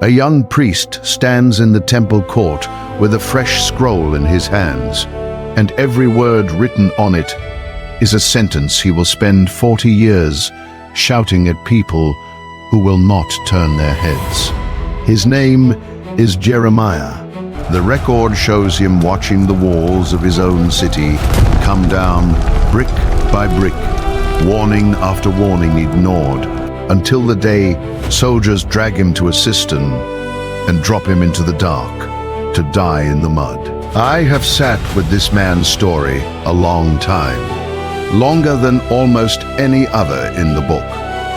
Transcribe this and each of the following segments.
A young priest stands in the temple court with a fresh scroll in his hands, and every word written on it is a sentence he will spend 40 years shouting at people who will not turn their heads. His name is Jeremiah. The record shows him watching the walls of his own city come down brick by brick, warning after warning ignored, until the day soldiers drag him to a cistern and drop him into the dark to die in the mud. I have sat with this man's story a long time, longer than almost any other in the book.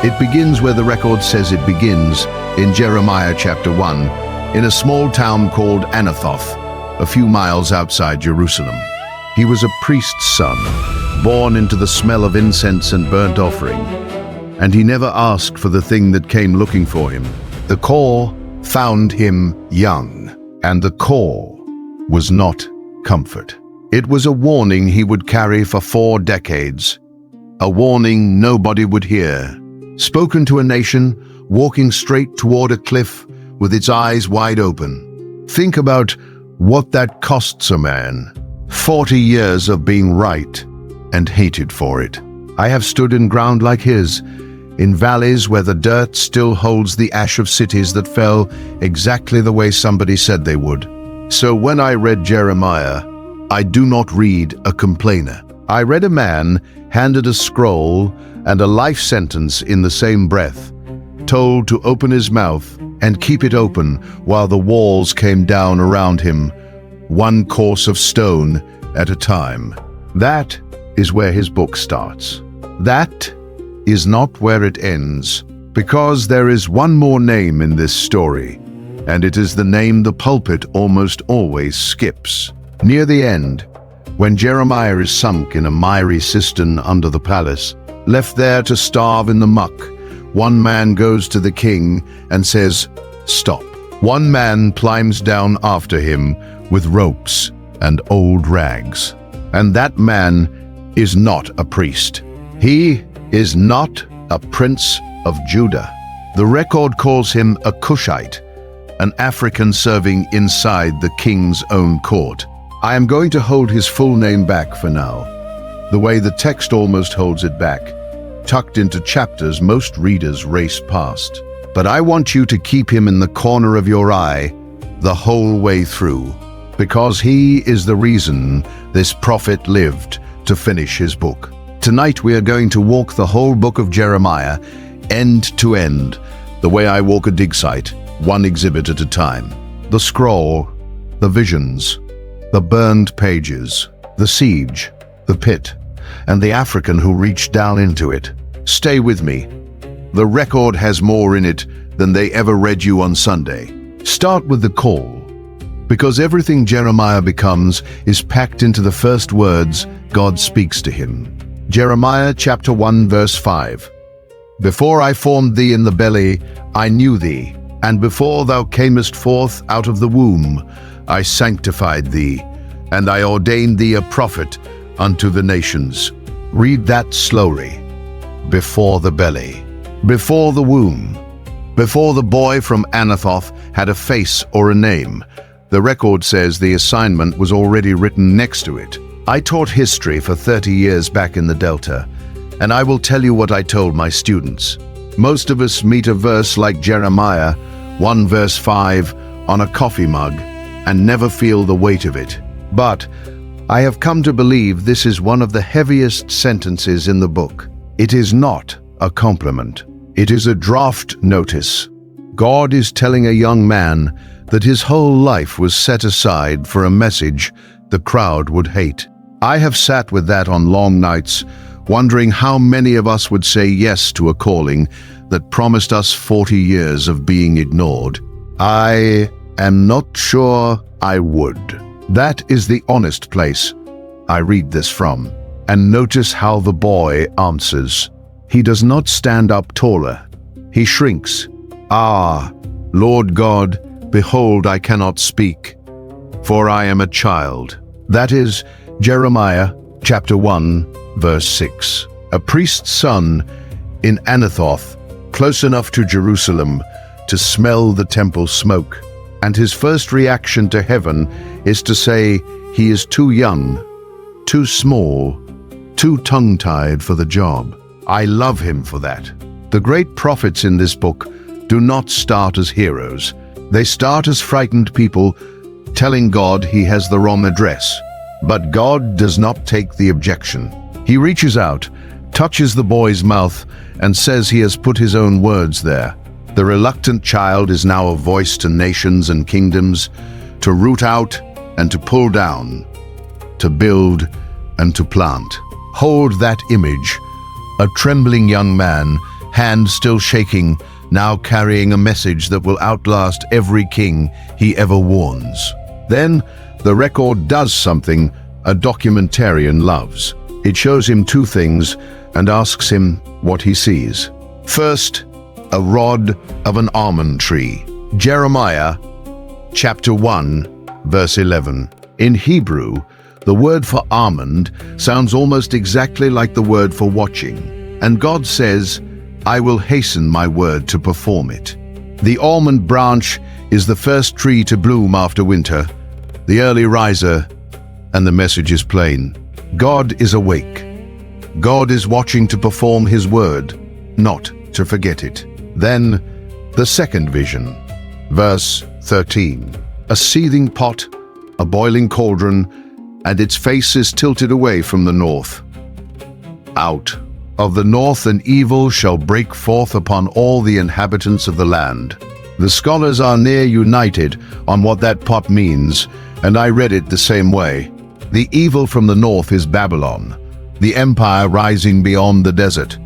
It begins where the record says it begins, in Jeremiah chapter 1, in a small town called Anathoth, a few miles outside Jerusalem. He was a priest's son, born into the smell of incense and burnt offering, and he never asked for the thing that came looking for him. The call found him young, and the call was not comfort. It was a warning he would carry for 4 decades, a warning nobody would hear, spoken to a nation walking straight toward a cliff with its eyes wide open. Think about what that costs a man. 40 years of being right and hated for it. I have stood in ground like his, in valleys where the dirt still holds the ash of cities that fell exactly the way somebody said they would. So when I read Jeremiah, I do not read a complainer. I read a man handed a scroll and a life sentence in the same breath, told to open his mouth and keep it open while the walls came down around him, one course of stone at a time. That is where his book starts. That is not where it ends, because there is one more name in this story, and it is the name the pulpit almost always skips. Near the end, when Jeremiah is sunk in a miry cistern under the palace, left there to starve in the muck, one man goes to the king and says, "Stop." One man climbs down after him with ropes and old rags. And that man is not a priest. He is not a prince of Judah. The record calls him a Cushite, an African serving inside the king's own court. I am going to hold his full name back for now, the way the text almost holds it back, tucked into chapters most readers race past. But I want you to keep him in the corner of your eye the whole way through, because he is the reason this prophet lived to finish his book. Tonight we are going to walk the whole book of Jeremiah, end to end, the way I walk a dig site, one exhibit at a time. The scroll, the visions, the burned pages, the siege, the pit, and the African who reached down into it. Stay with me. The record has more in it than they ever read you on Sunday. Start with the call, because everything Jeremiah becomes is packed into the first words God speaks to him. Jeremiah chapter 1 verse 5. Before I formed thee in the belly, I knew thee, and before thou camest forth out of the womb, I sanctified thee, and I ordained thee a prophet unto the nations. Read that slowly. Before the belly, before the womb, before the boy from Anathoth had a face or a name. The record says the assignment was already written next to it. I taught history for 30 years back in the Delta, and I will tell you what I told my students. Most of us meet a verse like Jeremiah 1 verse 5 on a coffee mug and never feel the weight of it. But I have come to believe this is one of the heaviest sentences in the book. It is not a compliment. It is a draft notice. God is telling a young man that his whole life was set aside for a message the crowd would hate. I have sat with that on long nights, wondering how many of us would say yes to a calling that promised us 40 years of being ignored. I am not sure I would. That is the honest place I read this from. And notice how the boy answers. He does not stand up taller. He shrinks. Ah, Lord God, behold, I cannot speak, for I am a child. That is Jeremiah chapter 1, verse 6. A priest's son in Anathoth, close enough to Jerusalem to smell the temple smoke. And his first reaction to heaven is to say he is too young, too small, too tongue-tied for the job. I love him for that. The great prophets in this book do not start as heroes. They start as frightened people telling God he has the wrong address. But God does not take the objection. He reaches out, touches the boy's mouth, and says he has put his own words there. The reluctant child is now a voice to nations and kingdoms, to root out and to pull down, to build and to plant. Hold that image, a trembling young man, hand still shaking, now carrying a message that will outlast every king he ever warns. Then, the record does something a documentarian loves. It shows him two things and asks him what he sees. First, a rod of an almond tree. Jeremiah chapter 1, verse 11. In Hebrew, the word for almond sounds almost exactly like the word for watching. And God says, I will hasten my word to perform it. The almond branch is the first tree to bloom after winter, the early riser, and the message is plain. God is awake. God is watching to perform his word, not to forget it. Then, the second vision, verse 13. A seething pot, a boiling cauldron, and its face is tilted away from the north. Out of the north an evil shall break forth upon all the inhabitants of the land. The scholars are near united on what that pot means, and I read it the same way. The evil from the north is Babylon, the empire rising beyond the desert,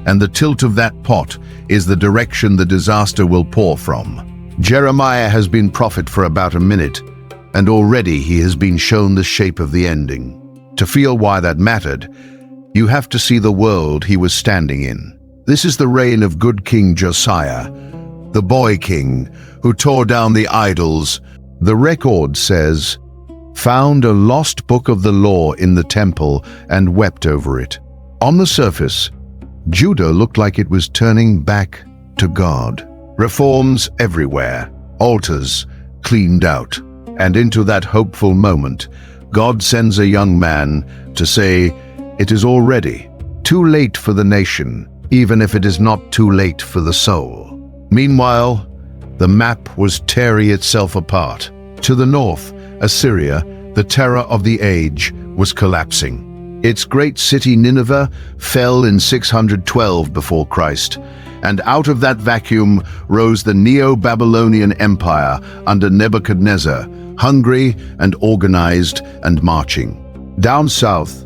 and the tilt of that pot is the direction the disaster will pour from. Jeremiah has been prophet for about a minute, and already he has been shown the shape of the ending. To feel why that mattered, you have to see the world he was standing in. This is the reign of good King Josiah, the boy king who tore down the idols. The record says, found a lost book of the law in the temple and wept over it. On the surface, Judah looked like it was turning back to God. Reforms everywhere, altars cleaned out. And into that hopeful moment, God sends a young man to say, it is already too late for the nation, even if it is not too late for the soul. Meanwhile, the map was tearing itself apart. To the north, Assyria, the terror of the age, was collapsing. Its great city Nineveh fell in 612 before Christ, and out of that vacuum rose the Neo-Babylonian Empire under Nebuchadnezzar, hungry and organized and marching. Down south,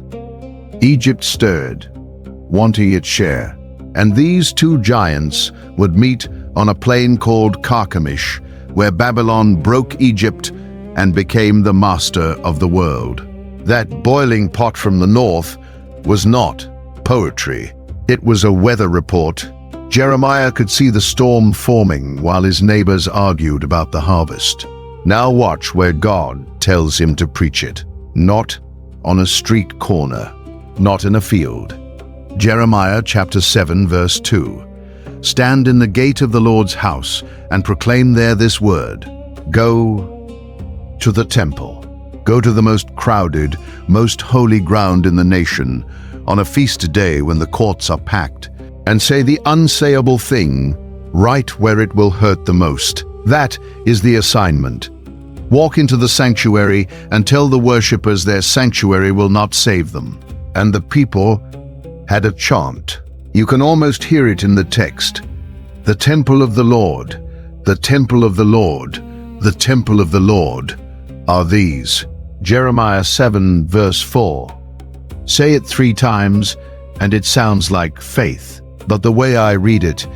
Egypt stirred, wanting its share, and these two giants would meet on a plain called Carchemish, where Babylon broke Egypt and became the master of the world. That boiling pot from the north was not poetry. It was a weather report. Jeremiah could see the storm forming while his neighbors argued about the harvest. Now watch where God tells him to preach it. Not on a street corner, not in a field. Jeremiah chapter 7 verse 2. Stand in the gate of the Lord's house and proclaim there this word. Go to the temple. Go to the most crowded, most holy ground in the nation on a feast day when the courts are packed, and say the unsayable thing right where it will hurt the most. That is the assignment. Walk into the sanctuary and tell the worshippers their sanctuary will not save them. And the people had a chant. You can almost hear it in the text. The temple of the Lord, the temple of the Lord, the temple of the Lord are these. Jeremiah 7 verse 4. Say it 3 times and it sounds like faith, but the way I read it,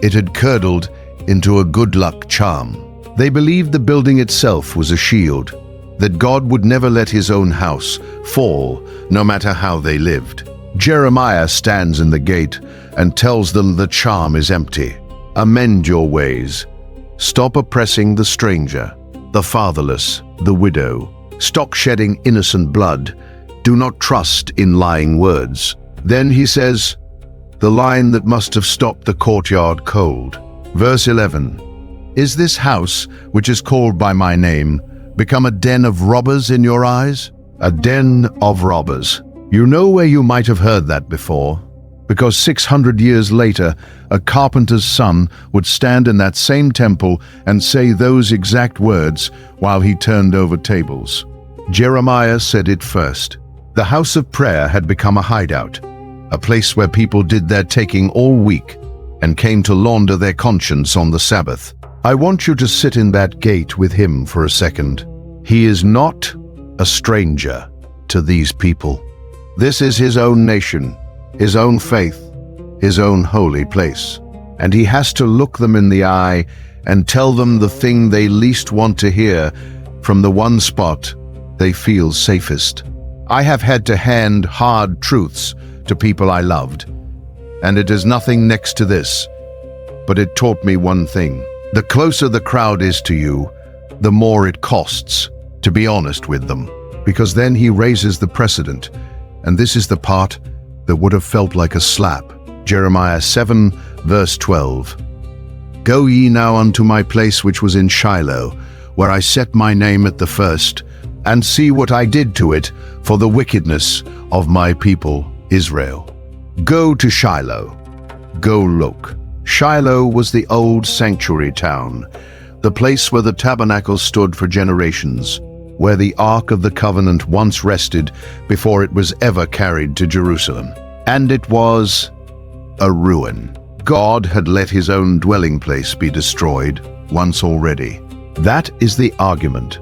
it had curdled into a good luck charm. They believed the building itself was a shield, that God would never let his own house fall, no matter how they lived. Jeremiah stands in the gate and tells them the charm is empty. Amend your ways. Stop oppressing the stranger, the fatherless, the widow. Stop shedding innocent blood. Do not trust in lying words. Then he says, the line that must have stopped the courtyard cold. Verse 11. Is this house, which is called by my name, become a den of robbers in your eyes? A den of robbers. You know where you might have heard that before, because 600 years later, a carpenter's son would stand in that same temple and say those exact words while he turned over tables. Jeremiah said it first. The house of prayer had become a hideout, a place where people did their taking all week and came to launder their conscience on the Sabbath. I want you to sit in that gate with him for a second. He is not a stranger to these people. This is his own nation, his own faith, his own holy place. And he has to look them in the eye and tell them the thing they least want to hear from the one spot they feel safest. I have had to hand hard truths to people I loved, and it is nothing next to this, but it taught me one thing. The closer the crowd is to you, the more it costs to be honest with them, because then he raises the precedent, and this is the part that would have felt like a slap. Jeremiah 7, verse 12. Go ye now unto my place which was in Shiloh, where I set my name at the first, and see what I did to it for the wickedness of my people Israel. Go to Shiloh. Go look. Shiloh was the old sanctuary town, the place where the tabernacle stood for generations, where the Ark of the Covenant once rested before it was ever carried to Jerusalem. And it was a ruin. God had let his own dwelling place be destroyed once already. That is the argument,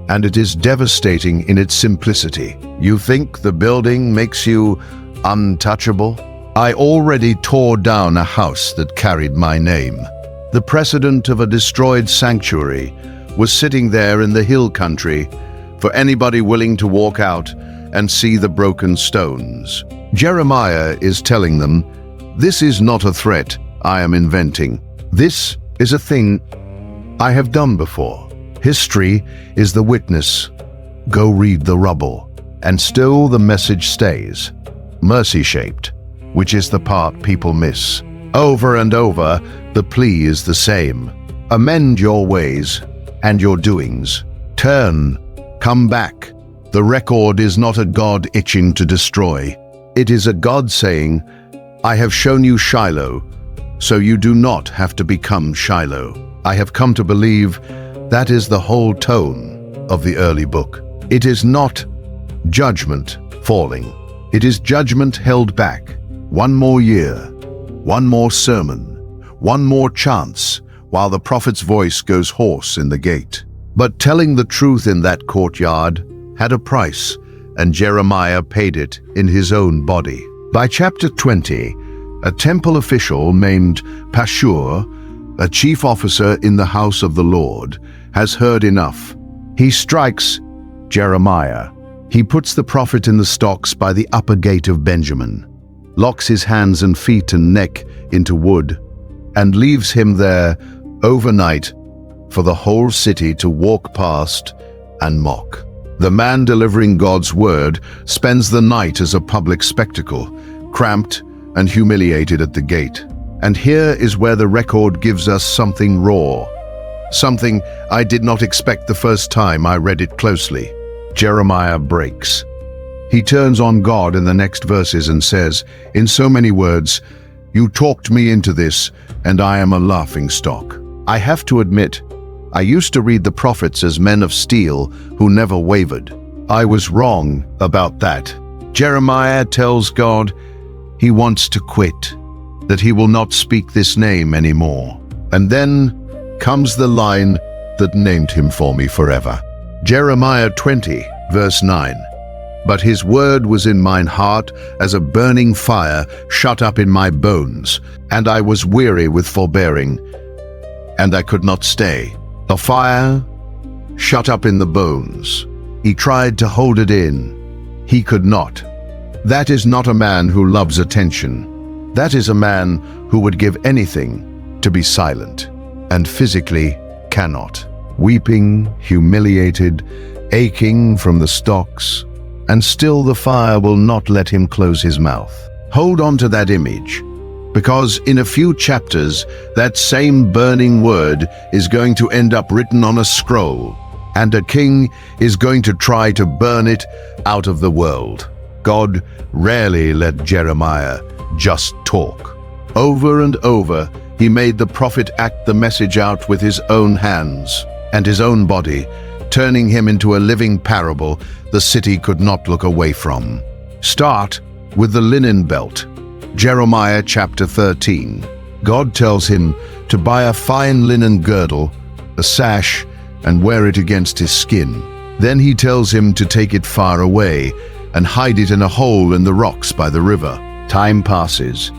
and it is devastating in its simplicity. You think the building makes you untouchable? I already tore down a house that carried my name. The precedent of a destroyed sanctuary was sitting there in the hill country for anybody willing to walk out and see the broken stones. Jeremiah is telling them, this is not a threat I am inventing. This is a thing I have done before. History is the witness. Go read the rubble. And still the message stays, mercy-shaped, which is the part people miss. Over and over, the plea is the same. Amend your ways and your doings. Turn, come back. The record is not a God itching to destroy. It is a God saying, I have shown you Shiloh, so you do not have to become Shiloh. I have come to believe that is the whole tone of the early book. It is not judgment falling. It is judgment held back. One more year, one more sermon, one more chance, while the prophet's voice goes hoarse in the gate. But telling the truth in that courtyard had a price, and Jeremiah paid it in his own body. By chapter 20, a temple official named Pashur, a chief officer in the house of the Lord, has heard enough. He strikes Jeremiah. He puts the prophet in the stocks by the upper gate of Benjamin, locks his hands and feet and neck into wood, and leaves him there overnight for the whole city to walk past and mock. The man delivering God's word spends the night as a public spectacle, cramped and humiliated at the gate. And here is where the record gives us something raw, something I did not expect the first time I read it closely. Jeremiah breaks. He turns on God in the next verses and says, in so many words, you talked me into this, and I am a laughingstock. I have to admit, I used to read the prophets as men of steel who never wavered. I was wrong about that. Jeremiah tells God he wants to quit, that he will not speak this name anymore. And then comes the line that named him for me forever. Jeremiah 20, verse 9. But his word was in mine heart as a burning fire shut up in my bones, and I was weary with forbearing, and I could not stay. The fire shut up in the bones. He tried to hold it in. He could not. That is not a man who loves attention. That is a man who would give anything to be silent, and physically cannot. Weeping, humiliated, aching from the stocks, and still the fire will not let him close his mouth. Hold on to that image. Because in a few chapters, that same burning word is going to end up written on a scroll, and a king is going to try to burn it out of the world. God rarely let Jeremiah just talk. Over and over, he made the prophet act the message out with his own hands and his own body, turning him into a living parable the city could not look away from. Start with the linen belt. Jeremiah chapter 13. God tells him to buy a fine linen girdle, a sash, and wear it against his skin. Then he tells him to take it far away and hide it in a hole in the rocks by the river. Time passes.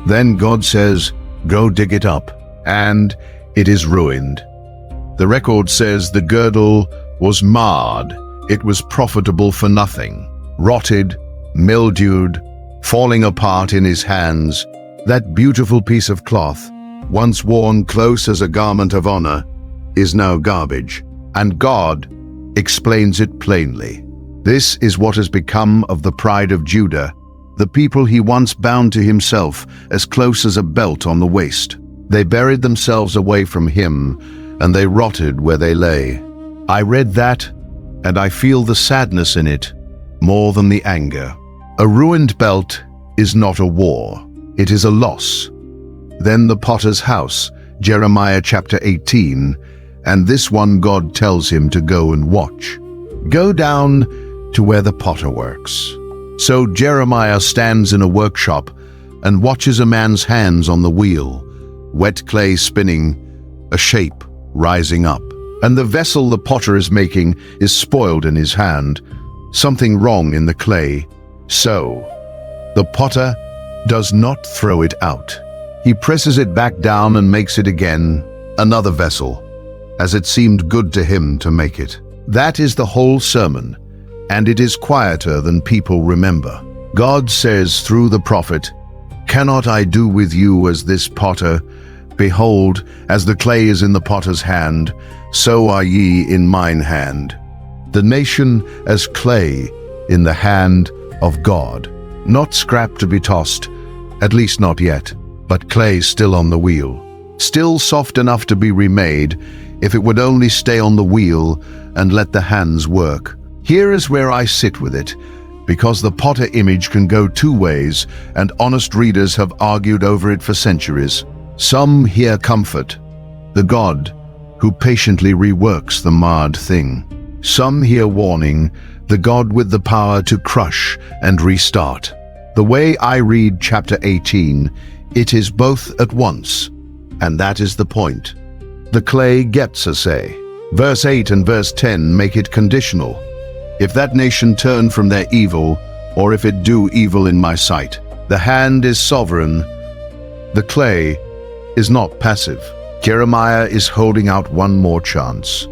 Then God says, "Go dig it up," and it is ruined. The record says the girdle was marred. It was profitable for nothing. Rotted, mildewed, falling apart in his hands. That beautiful piece of cloth, once worn close as a garment of honor, is now garbage. And God explains it plainly. This is what has become of the pride of Judah, the people he once bound to himself as close as a belt on the waist. They buried themselves away from him, and they rotted where they lay. I read that, and I feel the sadness in it more than the anger. A ruined belt is not a war, it is a loss. Then the potter's house, Jeremiah chapter 18, and this one God tells him to go and watch. Go down to where the potter works. So Jeremiah stands in a workshop and watches a man's hands on the wheel, wet clay spinning, a shape rising up. And the vessel the potter is making is spoiled in his hand, something wrong in the clay. So the potter does not throw it out. He presses it back down and makes it again, another vessel, as it seemed good to him to make it. That is the whole sermon, and it is quieter than people remember. God says through the prophet, "Cannot I do with you as this potter? Behold, as the clay is in the potter's hand, so are ye in mine hand." The nation as clay in the hand of God. Not scrap to be tossed, at least not yet, but clay still on the wheel. Still soft enough to be remade if it would only stay on the wheel and let the hands work. Here is where I sit with it, because the potter image can go two ways, and honest readers have argued over it for centuries. Some hear comfort, the God who patiently reworks the marred thing. Some hear warning, the God with the power to crush and restart. The way I read chapter 18, it is both at once, and that is the point. The clay gets a say. Verse 8 and verse 10 make it conditional. If that nation turn from their evil, or if it do evil in my sight. The hand is sovereign. The clay is not passive. Jeremiah is holding out one more chance,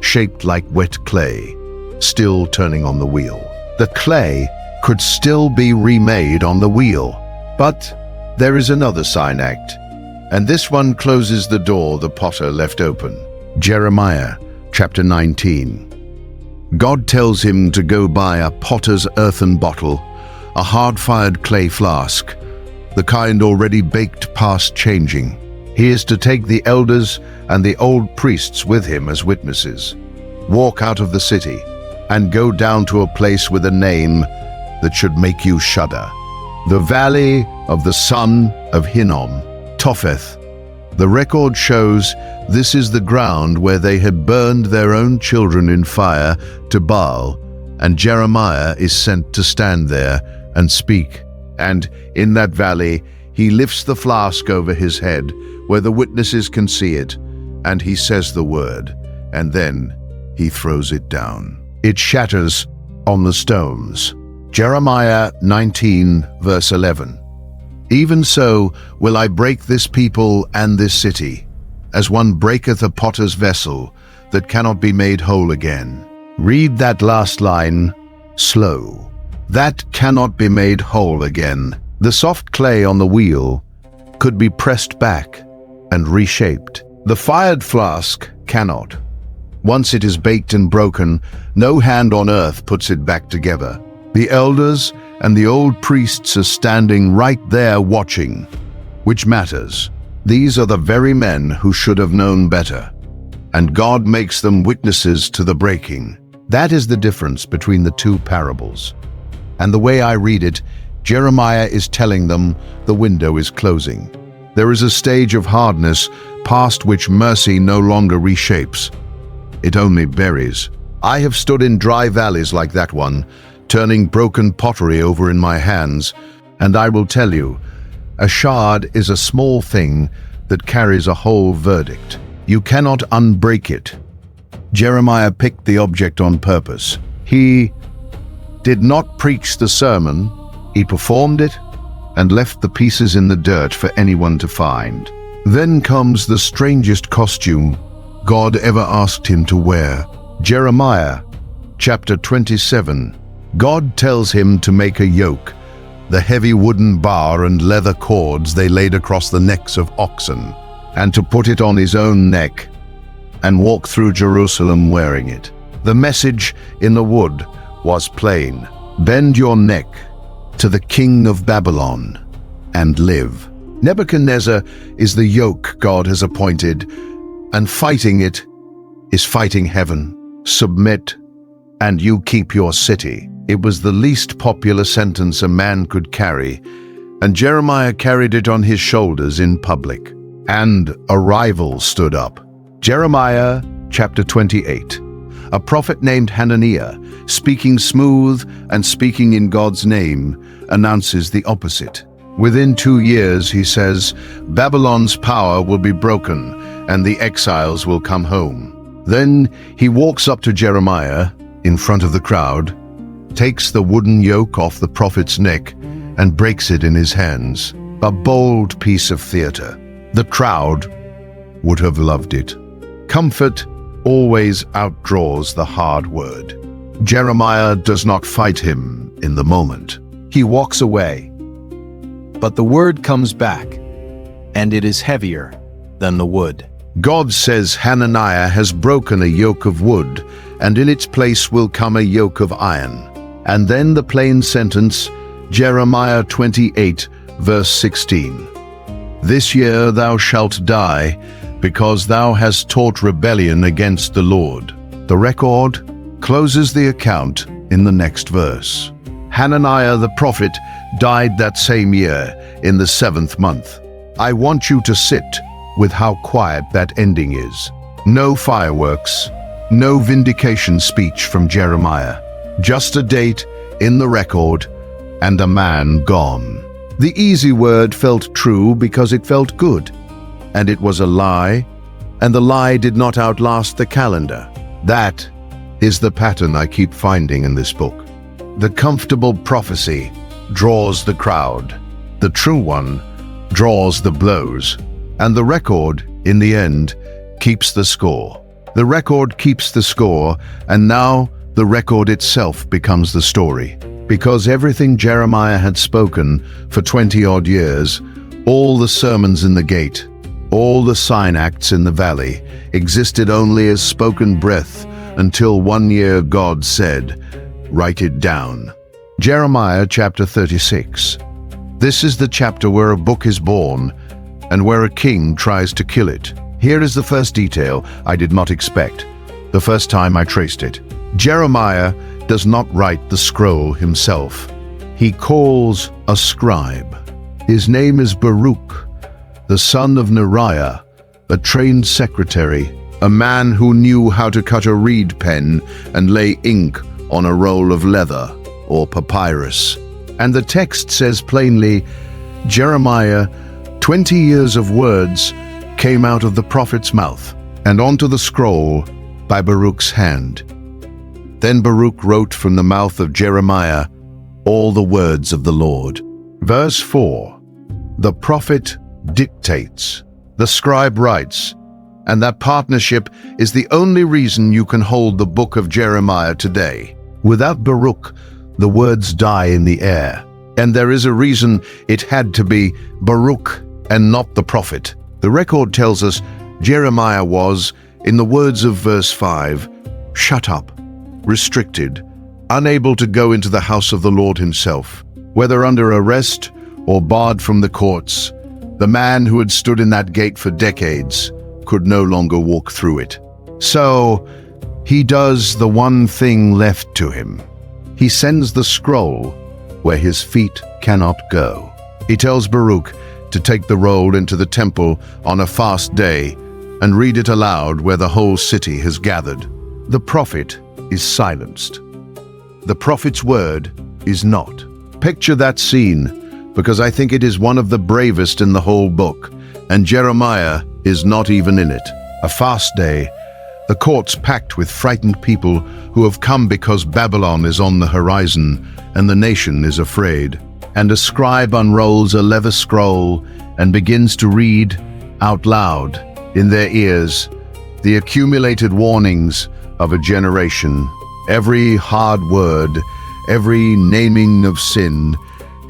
shaped like wet clay, still turning on the wheel. The clay could still be remade on the wheel. But there is another sign act, and this one closes the door the potter left open. Jeremiah chapter 19. God tells him to go buy a potter's earthen bottle, a hard-fired clay flask, the kind already baked past changing. He is to take the elders and the old priests with him as witnesses, walk out of the city, and go down to a place with a name that should make you shudder. The valley of the son of Hinnom, Topheth. The record shows this is the ground where they had burned their own children in fire to Baal, and Jeremiah is sent to stand there and speak. And in that valley he lifts the flask over his head where the witnesses can see it, and he says the word, and then he throws it down. It shatters on the stones. Jeremiah 19 verse 11. Even so will I break this people and this city, as one breaketh a potter's vessel that cannot be made whole again. Read that last line slow. That cannot be made whole again. The soft clay on the wheel could be pressed back and reshaped. The fired flask cannot. Once it is baked and broken, no hand on earth puts it back together. The elders and the old priests are standing right there watching. which matters. These are the very men who should have known better, and God makes them witnesses to the breaking. That is the difference between the two parables. And the way I read it, Jeremiah is telling them the window is closing. There is a stage of hardness past which mercy no longer reshapes. It only buries. I have stood in dry valleys like that one, turning broken pottery over in my hands, and I will tell you, a shard is a small thing that carries a whole verdict. You cannot unbreak it. Jeremiah picked the object on purpose. He did not preach the sermon, he performed it and left the pieces in the dirt for anyone to find. Then comes the strangest costume God ever asked him to wear. Jeremiah, chapter 27. God tells him to make a yoke, the heavy wooden bar and leather cords they laid across the necks of oxen, and to put it on his own neck and walk through Jerusalem wearing it. The message in the wood was plain: bend your neck to the king of Babylon and live. Nebuchadnezzar is the yoke God has appointed, and fighting it is fighting heaven. Submit, and you keep your city. It was the least popular sentence a man could carry, and Jeremiah carried it on his shoulders in public. And a rival stood up. Jeremiah chapter 28. A prophet named Hananiah, speaking smooth and speaking in God's name, announces the opposite. Within 2 years, he says, Babylon's power will be broken and the exiles will come home. Then he walks up to Jeremiah in front of the crowd, takes the wooden yoke off the prophet's neck and breaks it in his hands. A bold piece of theater. The crowd would have loved it. Comfort always outdraws the hard word. Jeremiah does not fight him in the moment. He walks away. But the word comes back, and it is heavier than the wood. God says Hananiah has broken a yoke of wood, and in its place will come a yoke of iron. And then the plain sentence, Jeremiah 28, verse 16. This year thou shalt die, because thou hast taught rebellion against the Lord. The record closes the account in the next verse. Hananiah the prophet died that same year, in the 7th month. I want you to sit with how quiet that ending is. No fireworks, no vindication speech from Jeremiah. Just a date in the record and a man gone. The easy word felt true because it felt good, and it was a lie, and the lie did not outlast the calendar. That is the pattern I keep finding in this book. The comfortable prophecy draws the crowd. The true one draws the blows, and the record, in the end, keeps the score. The record keeps the score, and now the record itself becomes the story. Because everything Jeremiah had spoken for 20-odd years, all the sermons in the gate, all the sign acts in the valley, existed only as spoken breath until 1 year God said, write it down. Jeremiah chapter 36. This is the chapter where a book is born and where a king tries to kill it. Here is the first detail I did not expect, the first time I traced it. Jeremiah does not write the scroll himself. He calls a scribe. His name is Baruch, the son of Neriah, a trained secretary, a man who knew how to cut a reed pen and lay ink on a roll of leather or papyrus. And the text says plainly, Jeremiah, 20 years of words came out of the prophet's mouth and onto the scroll by Baruch's hand. Then Baruch wrote from the mouth of Jeremiah all the words of the Lord. Verse 4. The prophet dictates, the scribe writes, and that partnership is the only reason you can hold the book of Jeremiah today. Without Baruch, the words die in the air. And there is a reason it had to be Baruch and not the prophet. The record tells us Jeremiah was, in the words of verse 5, shut up, restricted, unable to go into the house of the Lord himself. Whether under arrest or barred from the courts, The man who had stood in that gate for decades could no longer walk through it. So he does the one thing left to him. He sends the scroll where his feet cannot go. He tells Baruch to take the roll into the temple on a fast day and read it aloud where the whole city has gathered. The prophet is silenced. The prophet's word is not. Picture that scene, because I think it is one of the bravest in the whole book, and Jeremiah is not even in it. A fast day, the court's packed with frightened people who have come because Babylon is on the horizon and the nation is afraid. And a scribe unrolls a leather scroll and begins to read out loud in their ears the accumulated warnings of a generation. Every hard word, every naming of sin,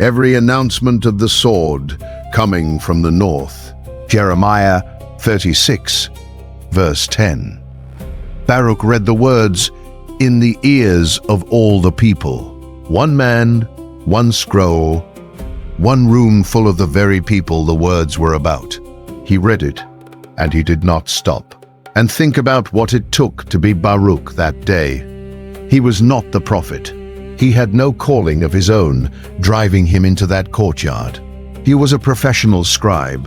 every announcement of the sword coming from the north. Jeremiah 36, verse 10. Baruch read the words in the ears of all the people. One man, one scroll, one room full of the very people the words were about. He read it, and he did not stop. And think about what it took to be Baruch that day. He was not the prophet. He had no calling of his own driving him into that courtyard. He was a professional scribe,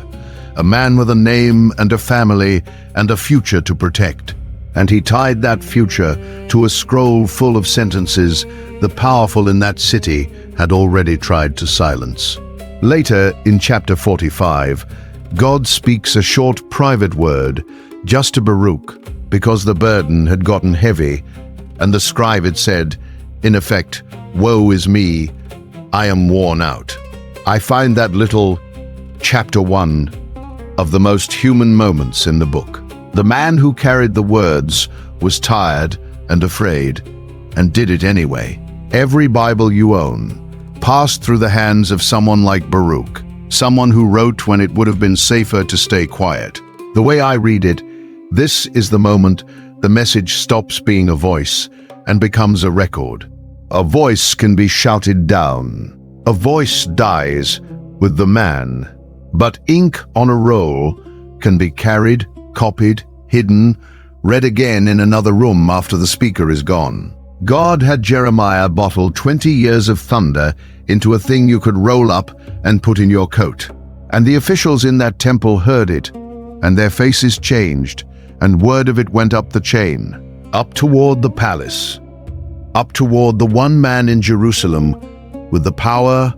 a man with a name and a family and a future to protect. And he tied that future to a scroll full of sentences the powerful in that city had already tried to silence. Later, in chapter 45, God speaks a short private word just to Baruch because the burden had gotten heavy, and the scribe had said, in effect, "Woe is me, I am worn out." I find that little chapter 1 of the most human moments in the book. The man who carried the words was tired and afraid, and did it anyway. Every Bible you own passed through the hands of someone like Baruch, someone who wrote when it would have been safer to stay quiet. The way I read it, this is the moment the message stops being a voice and becomes a record. A voice can be shouted down. A voice dies with the man. But ink on a roll can be carried, copied, hidden, read again in another room after the speaker is gone. God had Jeremiah bottle 20 years of thunder into a thing you could roll up and put in your coat. And the officials in that temple heard it, and their faces changed, and word of it went up the chain, up toward the palace, up toward the one man in Jerusalem with the power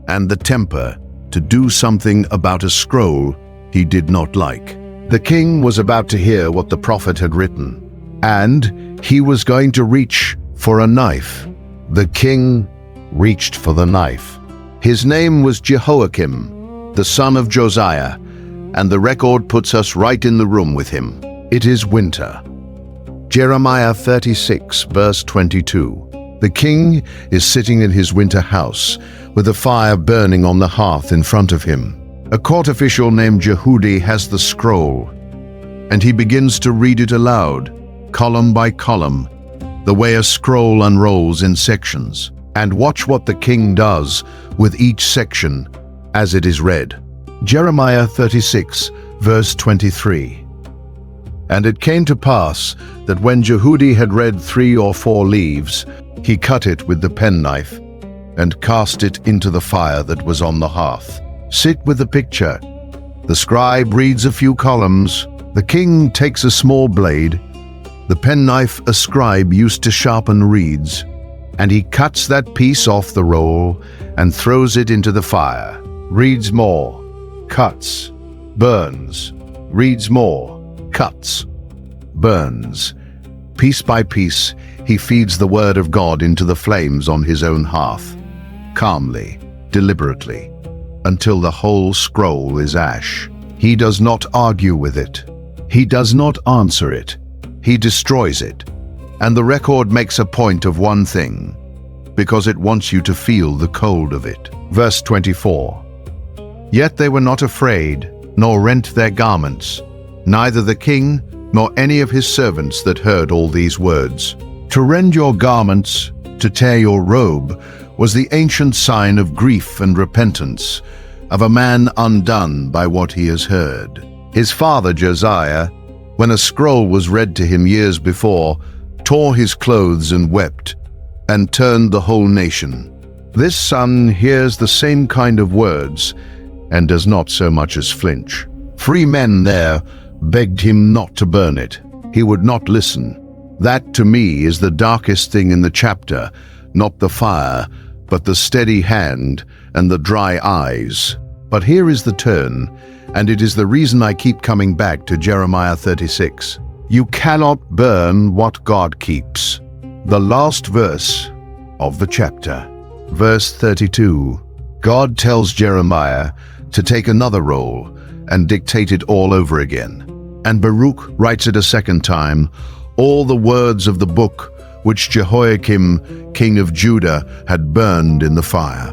and the temper to do something about a scroll he did not like. The king was about to hear what the prophet had written, and he was going to reach for a knife. The king reached for the knife. His name was Jehoiakim, the son of Josiah, and the record puts us right in the room with him. It is winter. Jeremiah 36, verse 22. The king is sitting in his winter house with a fire burning on the hearth in front of him. A court official named Jehudi has the scroll, and he begins to read it aloud, column by column, the way a scroll unrolls in sections. And watch what the king does with each section as it is read. Jeremiah 36, verse 23. And it came to pass that when Jehudi had read 3 or 4 leaves, he cut it with the penknife and cast it into the fire that was on the hearth. Sit with the picture. The scribe reads a few columns. The king takes a small blade, the penknife a scribe used to sharpen reeds, and he cuts that piece off the roll and throws it into the fire. Reads more, cuts, burns, reads more, cuts, burns. Piece by piece, he feeds the word of God into the flames on his own hearth, calmly, deliberately, until the whole scroll is ash. He does not argue with it. He does not answer it. He destroys it. And the record makes a point of one thing, because it wants you to feel the cold of it. Verse 24. Yet they were not afraid, nor rent their garments, neither the king nor any of his servants that heard all these words. To rend your garments, to tear your robe, was the ancient sign of grief and repentance, of a man undone by what he has heard. His father Josiah, when a scroll was read to him years before, tore his clothes and wept, and turned the whole nation. This son hears the same kind of words, and does not so much as flinch. 3 men there begged him not to burn it. He would not listen. That to me is the darkest thing in the chapter, not the fire, but the steady hand and the dry eyes. But here is the turn, and it is the reason I keep coming back to Jeremiah 36. You cannot burn what God keeps. The last verse of the chapter. Verse 32. God tells Jeremiah to take another roll and dictate it all over again. And Baruch writes it a second time, all the words of the book which Jehoiakim, king of Judah, had burned in the fire.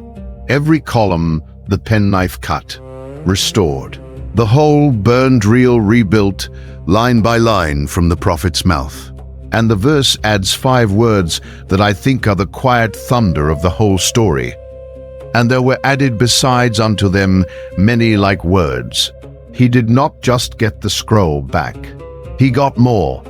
Every column the penknife cut, restored. The whole burned reel rebuilt, line by line from the prophet's mouth. And the verse adds 5 words that I think are the quiet thunder of the whole story. And there were added besides unto them many like words. He did not just get the scroll back. He got more.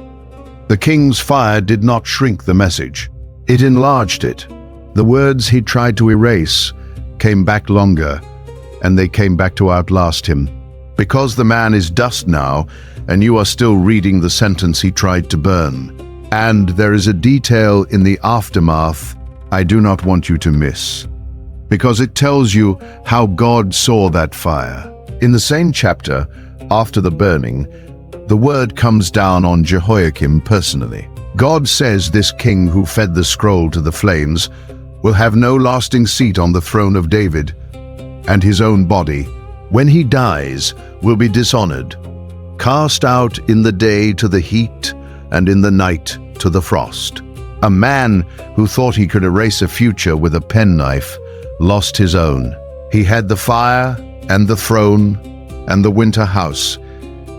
The king's fire did not shrink the message. It enlarged it. The words he tried to erase came back longer, and they came back to outlast him. Because the man is dust now, and you are still reading the sentence he tried to burn. And there is a detail in the aftermath I do not want you to miss, because it tells you how God saw that fire. In the same chapter, after the burning, the word comes down on Jehoiakim personally. God says this king who fed the scroll to the flames will have no lasting seat on the throne of David, and his own body, when he dies, will be dishonored, cast out in the day to the heat and in the night to the frost. A man who thought he could erase a future with a penknife lost his own. He had the fire and the throne and the winter house,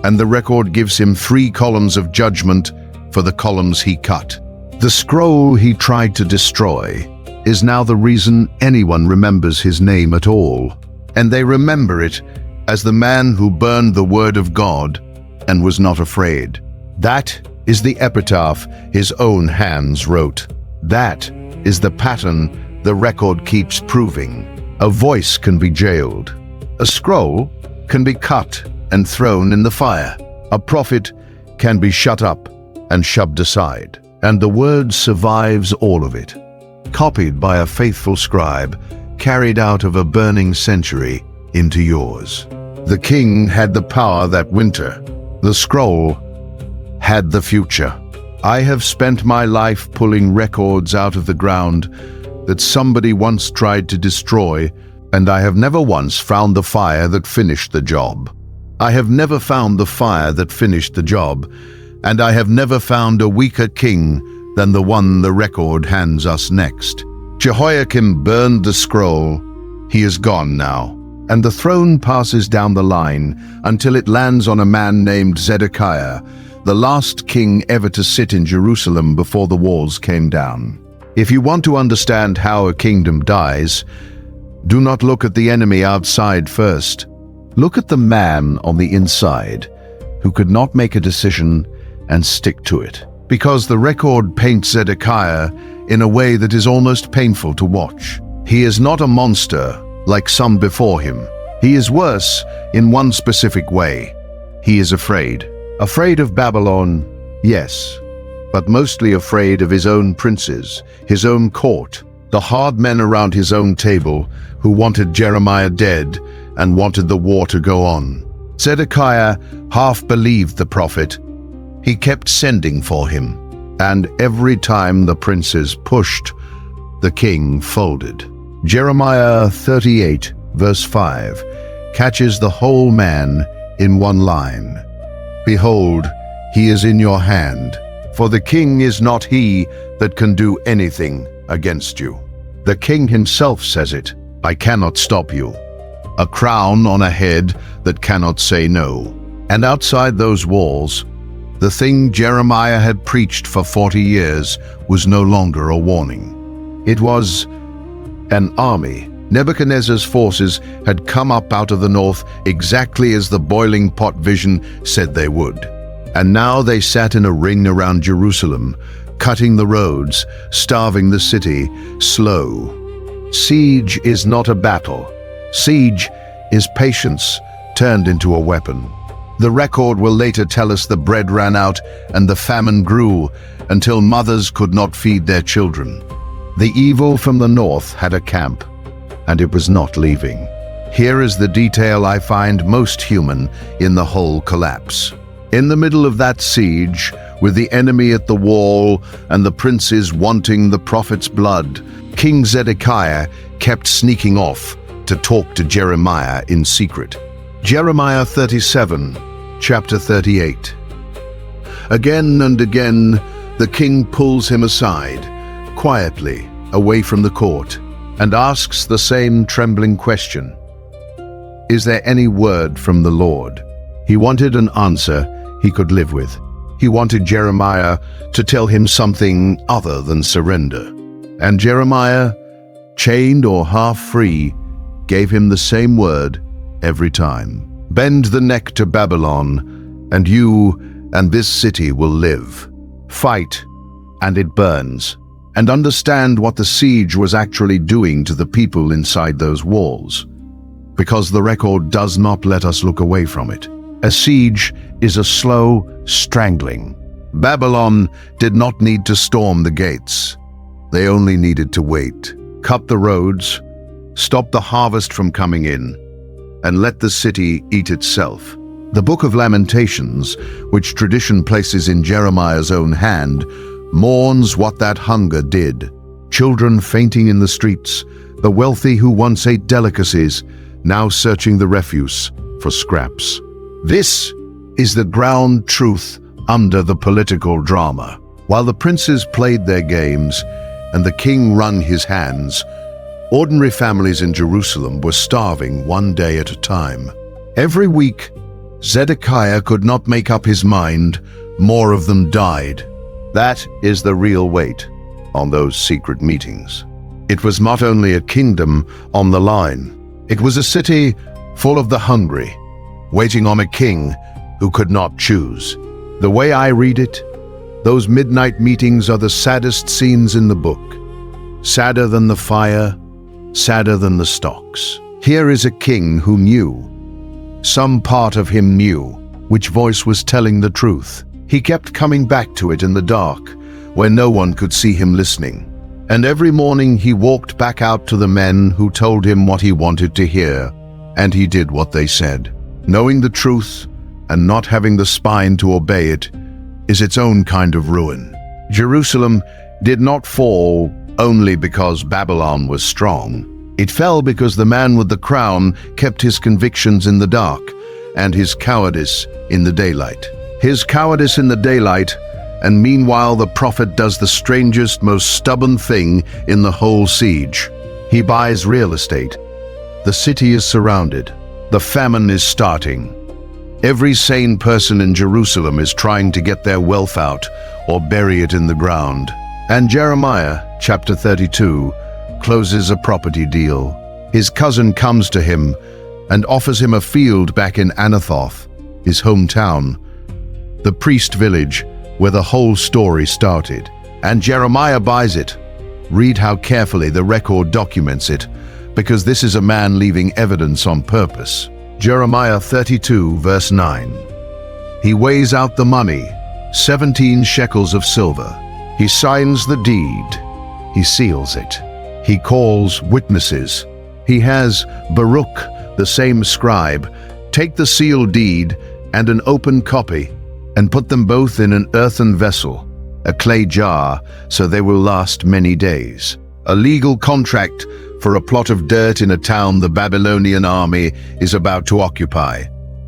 and the record gives him 3 columns of judgment for the columns he cut. The scroll he tried to destroy is now the reason anyone remembers his name at all, and they remember it as the man who burned the word of God and was not afraid. That is the epitaph his own hands wrote. That is the pattern the record keeps proving. A voice can be jailed. A scroll can be cut and thrown in the fire. A prophet can be shut up and shoved aside. And the word survives all of it, copied by a faithful scribe, carried out of a burning century into yours. The king had the power that winter. The scroll had the future. I have spent my life pulling records out of the ground that somebody once tried to destroy, and I have never once found the fire that finished the job. I have never found the fire that finished the job, and I have never found a weaker king than the one the record hands us next. Jehoiakim burned the scroll. He is gone now, and the throne passes down the line until it lands on a man named Zedekiah, the last king ever to sit in Jerusalem before the walls came down. If you want to understand how a kingdom dies, do not look at the enemy outside first. Look at the man on the inside who could not make a decision and stick to it. Because the record paints Zedekiah in a way that is almost painful to watch. He is not a monster like some before him. He is worse in one specific way. He is afraid. Afraid of Babylon, yes, but mostly afraid of his own princes, his own court, the hard men around his own table who wanted Jeremiah dead and wanted the war to go on. Zedekiah half believed the prophet. He kept sending for him, and every time the princes pushed, the king folded. Jeremiah 38, verse 5, catches the whole man in one line. Behold, he is in your hand, for the king is not he that can do anything against you. The king himself says it, I cannot stop you. A crown on a head that cannot say no. And outside those walls, the thing Jeremiah had preached for 40 years was no longer a warning. It was an army Nebuchadnezzar's forces had come up out of the north exactly as the boiling pot vision said they would. And now they sat in a ring around Jerusalem, cutting the roads, starving the city, slow. Siege is not a battle. Siege is patience turned into a weapon. The record will later tell us the bread ran out and the famine grew until mothers could not feed their children. The evil from the north had a camp, and it was not leaving. Here is the detail I find most human in the whole collapse. In the middle of that siege, with the enemy at the wall and the princes wanting the prophet's blood, King Zedekiah kept sneaking off to talk to Jeremiah in secret. Jeremiah 37, chapter 38. Again and again, the king pulls him aside, quietly, away from the court, and asks the same trembling question. Is there any word from the Lord? He wanted an answer he could live with. He wanted Jeremiah to tell him something other than surrender. And Jeremiah, chained or half free, gave him the same word every time. Bend the neck to Babylon, and you and this city will live. Fight, and it burns. And understand what the siege was actually doing to the people inside those walls. Because the record does not let us look away from it. A siege is a slow strangling. Babylon did not need to storm the gates. They only needed to wait, cut the roads, stop the harvest from coming in, and let the city eat itself. The Book of Lamentations, which tradition places in Jeremiah's own hand, mourns what that hunger did. Children fainting in the streets, the wealthy who once ate delicacies, now searching the refuse for scraps. This is the ground truth under the political drama. While the princes played their games and the king wrung his hands, ordinary families in Jerusalem were starving one day at a time. Every week, Zedekiah could not make up his mind, more of them died. That is the real weight on those secret meetings. It was not only a kingdom on the line, it was a city full of the hungry, waiting on a king who could not choose. The way I read it, those midnight meetings are the saddest scenes in the book. Sadder than the fire, sadder than the stocks. Here is a king who knew. Some part of him knew which voice was telling the truth. He kept coming back to it in the dark, where no one could see him listening. And every morning he walked back out to the men who told him what he wanted to hear, and he did what they said. Knowing the truth and not having the spine to obey it is its own kind of ruin. Jerusalem did not fall only because Babylon was strong. It fell because the man with the crown kept his convictions in the dark and his cowardice in the daylight. His cowardice in the daylight, and meanwhile the prophet does the strangest, most stubborn thing in the whole siege. He buys real estate. The city is surrounded. The famine is starting. Every sane person in Jerusalem is trying to get their wealth out or bury it in the ground. And Jeremiah, chapter 32, closes a property deal. His cousin comes to him and offers him a field back in Anathoth, his hometown, the priest village where the whole story started. And Jeremiah buys it. Read how carefully the record documents it, because this is a man leaving evidence on purpose. Jeremiah 32, verse 9. He weighs out the money, 17 shekels of silver. He signs the deed. He seals it. He calls witnesses. He has Baruch, the same scribe, take the sealed deed and an open copy, and put them both in an earthen vessel, a clay jar, so they will last many days. A legal contract for a plot of dirt in a town the Babylonian army is about to occupy,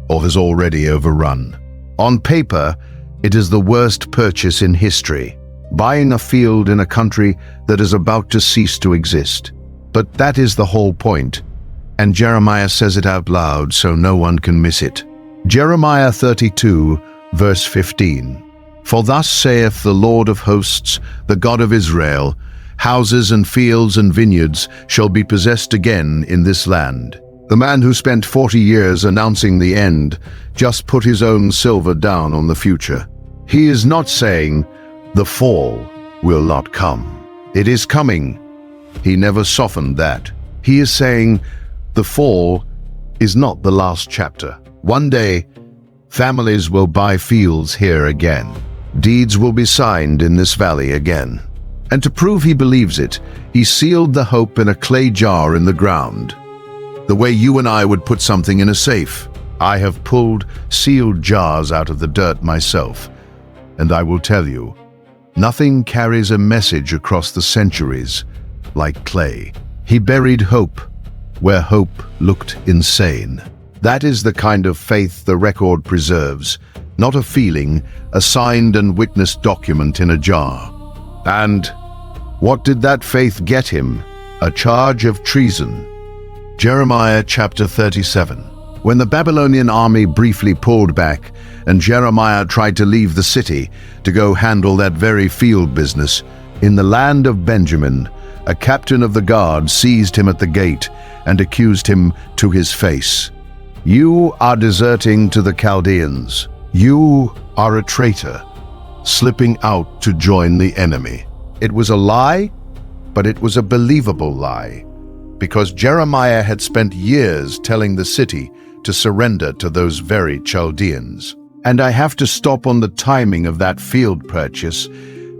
or has already overrun. On paper, it is the worst purchase in history, buying a field in a country that is about to cease to exist. But that is the whole point, and Jeremiah says it out loud so no one can miss it. Jeremiah 32, verse 15. For thus saith the Lord of hosts, the God of Israel, Houses and fields and vineyards shall be possessed again in this land. The man who spent 40 years announcing the end just put his own silver down on the future. He is not saying, the fall will not come. It is coming. He never softened that. He is saying, the fall is not the last chapter. One day, families will buy fields here again. Deeds will be signed in this valley again. And to prove he believes it, he sealed the hope in a clay jar in the ground. The way you and I would put something in a safe. I have pulled sealed jars out of the dirt myself, and I will tell you, nothing carries a message across the centuries like clay. He buried hope where hope looked insane. That is the kind of faith the record preserves, not a feeling, a signed and witnessed document in a jar. And what did that faith get him? A charge of treason. Jeremiah chapter 37. When the Babylonian army briefly pulled back and Jeremiah tried to leave the city to go handle that very field business, in the land of Benjamin, a captain of the guard seized him at the gate and accused him to his face. You are deserting to the Chaldeans. You are a traitor, slipping out to join the enemy. It was a lie, but it was a believable lie, because Jeremiah had spent years telling the city to surrender to those very Chaldeans. And I have to stop on the timing of that field purchase,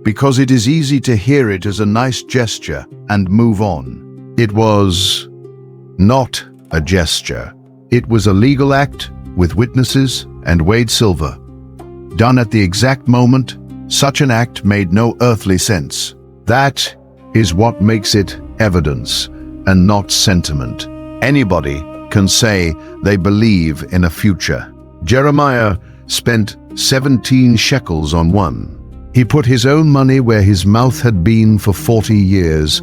because it is easy to hear it as a nice gesture and move on. It was not a gesture. It was a legal act with witnesses and weighed silver. Done at the exact moment, such an act made no earthly sense. That is what makes it evidence and not sentiment. Anybody can say they believe in a future. Jeremiah spent 17 shekels on one. He put his own money where his mouth had been for 40 years,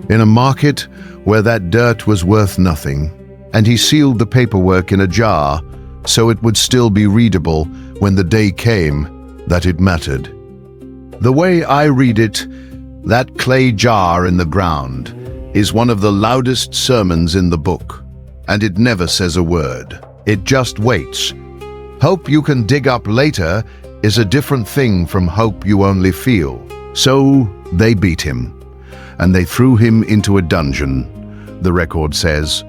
in a market where that dirt was worth nothing, and he sealed the paperwork in a jar so it would still be readable when the day came that it mattered. The way I read it, that clay jar in the ground is one of the loudest sermons in the book, and it never says a word. It just waits. Hope you can dig up later is a different thing from hope you only feel. So they beat him, and they threw him into a dungeon, the record says,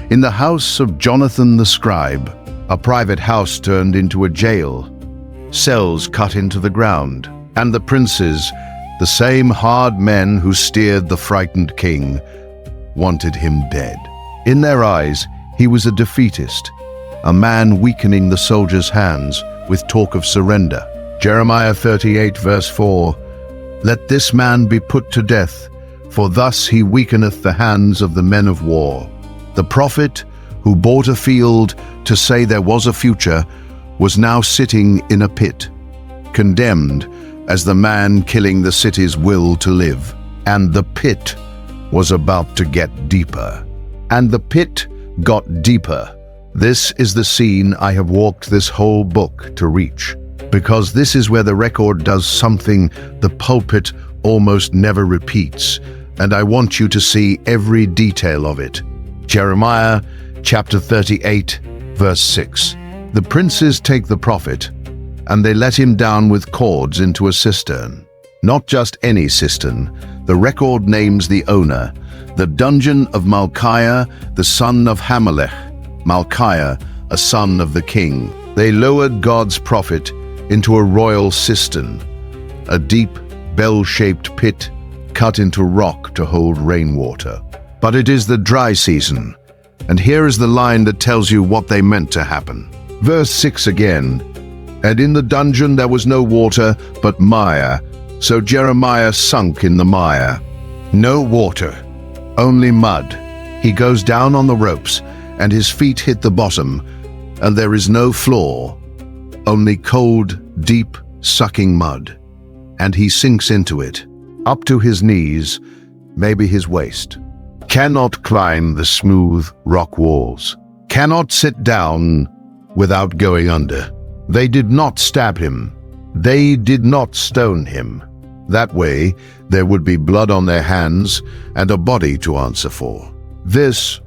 in the house of Jonathan the scribe, a private house turned into a jail, cells cut into the ground, and the princes, the same hard men who steered the frightened king, wanted him dead. In their eyes, he was a defeatist, a man weakening the soldiers' hands with talk of surrender. Jeremiah 38 verse 4, Let this man be put to death, for thus he weakeneth the hands of the men of war. The prophet who bought a field to say there was a future was now sitting in a pit, condemned as the man killing the city's will to live. And the pit was about to get deeper. And the pit got deeper. This is the scene I have walked this whole book to reach, because this is where the record does something the pulpit almost never repeats, and I want you to see every detail of it. Jeremiah chapter 38, verse 6. The princes take the prophet, and they let him down with cords into a cistern. Not just any cistern. The record names the owner, the dungeon of Malchiah, the son of Hamelech. Malchiah, a son of the king. They lowered God's prophet into a royal cistern, a deep, bell-shaped pit cut into rock to hold rainwater. But it is the dry season, and here is the line that tells you what they meant to happen. Verse 6 again, And in the dungeon there was no water, but mire, so Jeremiah sunk in the mire. No water, only mud. He goes down on the ropes, and his feet hit the bottom, and there is no floor, only cold, deep, sucking mud. And he sinks into it, up to his knees, maybe his waist. Cannot climb the smooth rock walls. Cannot sit down without going under. They did not stab him. They did not stone him. That way, there would be blood on their hands and a body to answer for. This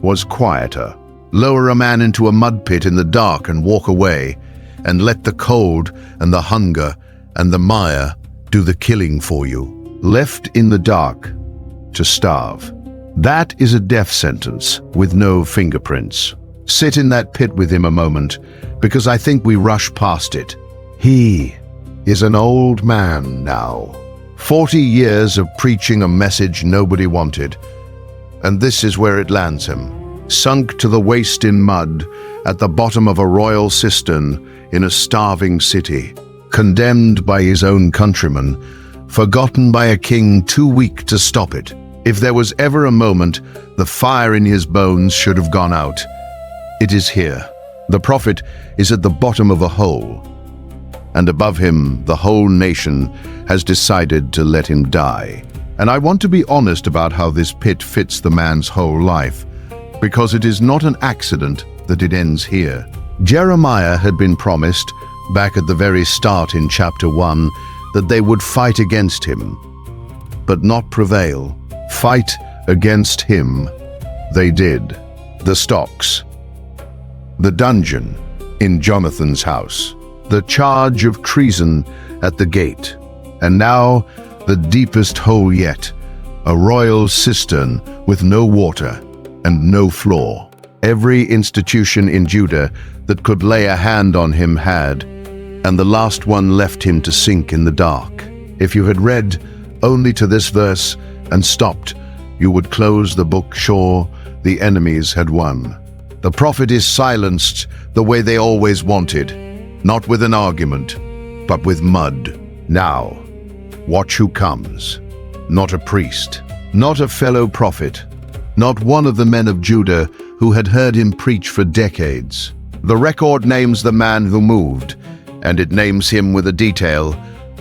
was quieter. Lower a man into a mud pit in the dark and walk away, and let the cold and the hunger and the mire do the killing for you. Left in the dark to starve. That is a death sentence with no fingerprints. Sit in that pit with him a moment, because I think we rush past it. He is an old man now. 40 years of preaching a message nobody wanted, and this is where it lands him. Sunk to the waist in mud, at the bottom of a royal cistern in a starving city, condemned by his own countrymen, forgotten by a king too weak to stop it. If there was ever a moment the fire in his bones should have gone out, it is here. The prophet is at the bottom of a hole, and above him the whole nation has decided to let him die. And I want to be honest about how this pit fits the man's whole life, because it is not an accident that it ends here. Jeremiah had been promised, back at the very start in chapter 1, that they would fight against him, but not prevail. Fight against him they did. The stocks, the dungeon in Jonathan's house, the charge of treason at the gate, and now the deepest hole yet, a royal cistern with no water and no floor. Every institution in Judah that could lay a hand on him had, and the last one left him to sink in the dark. If you had read only to this verse and stopped, you would close the book sure the enemies had won. The prophet is silenced the way they always wanted, not with an argument, but with mud. Now, watch who comes. Not a priest, not a fellow prophet, not one of the men of Judah who had heard him preach for decades. The record names the man who moved, and it names him with a detail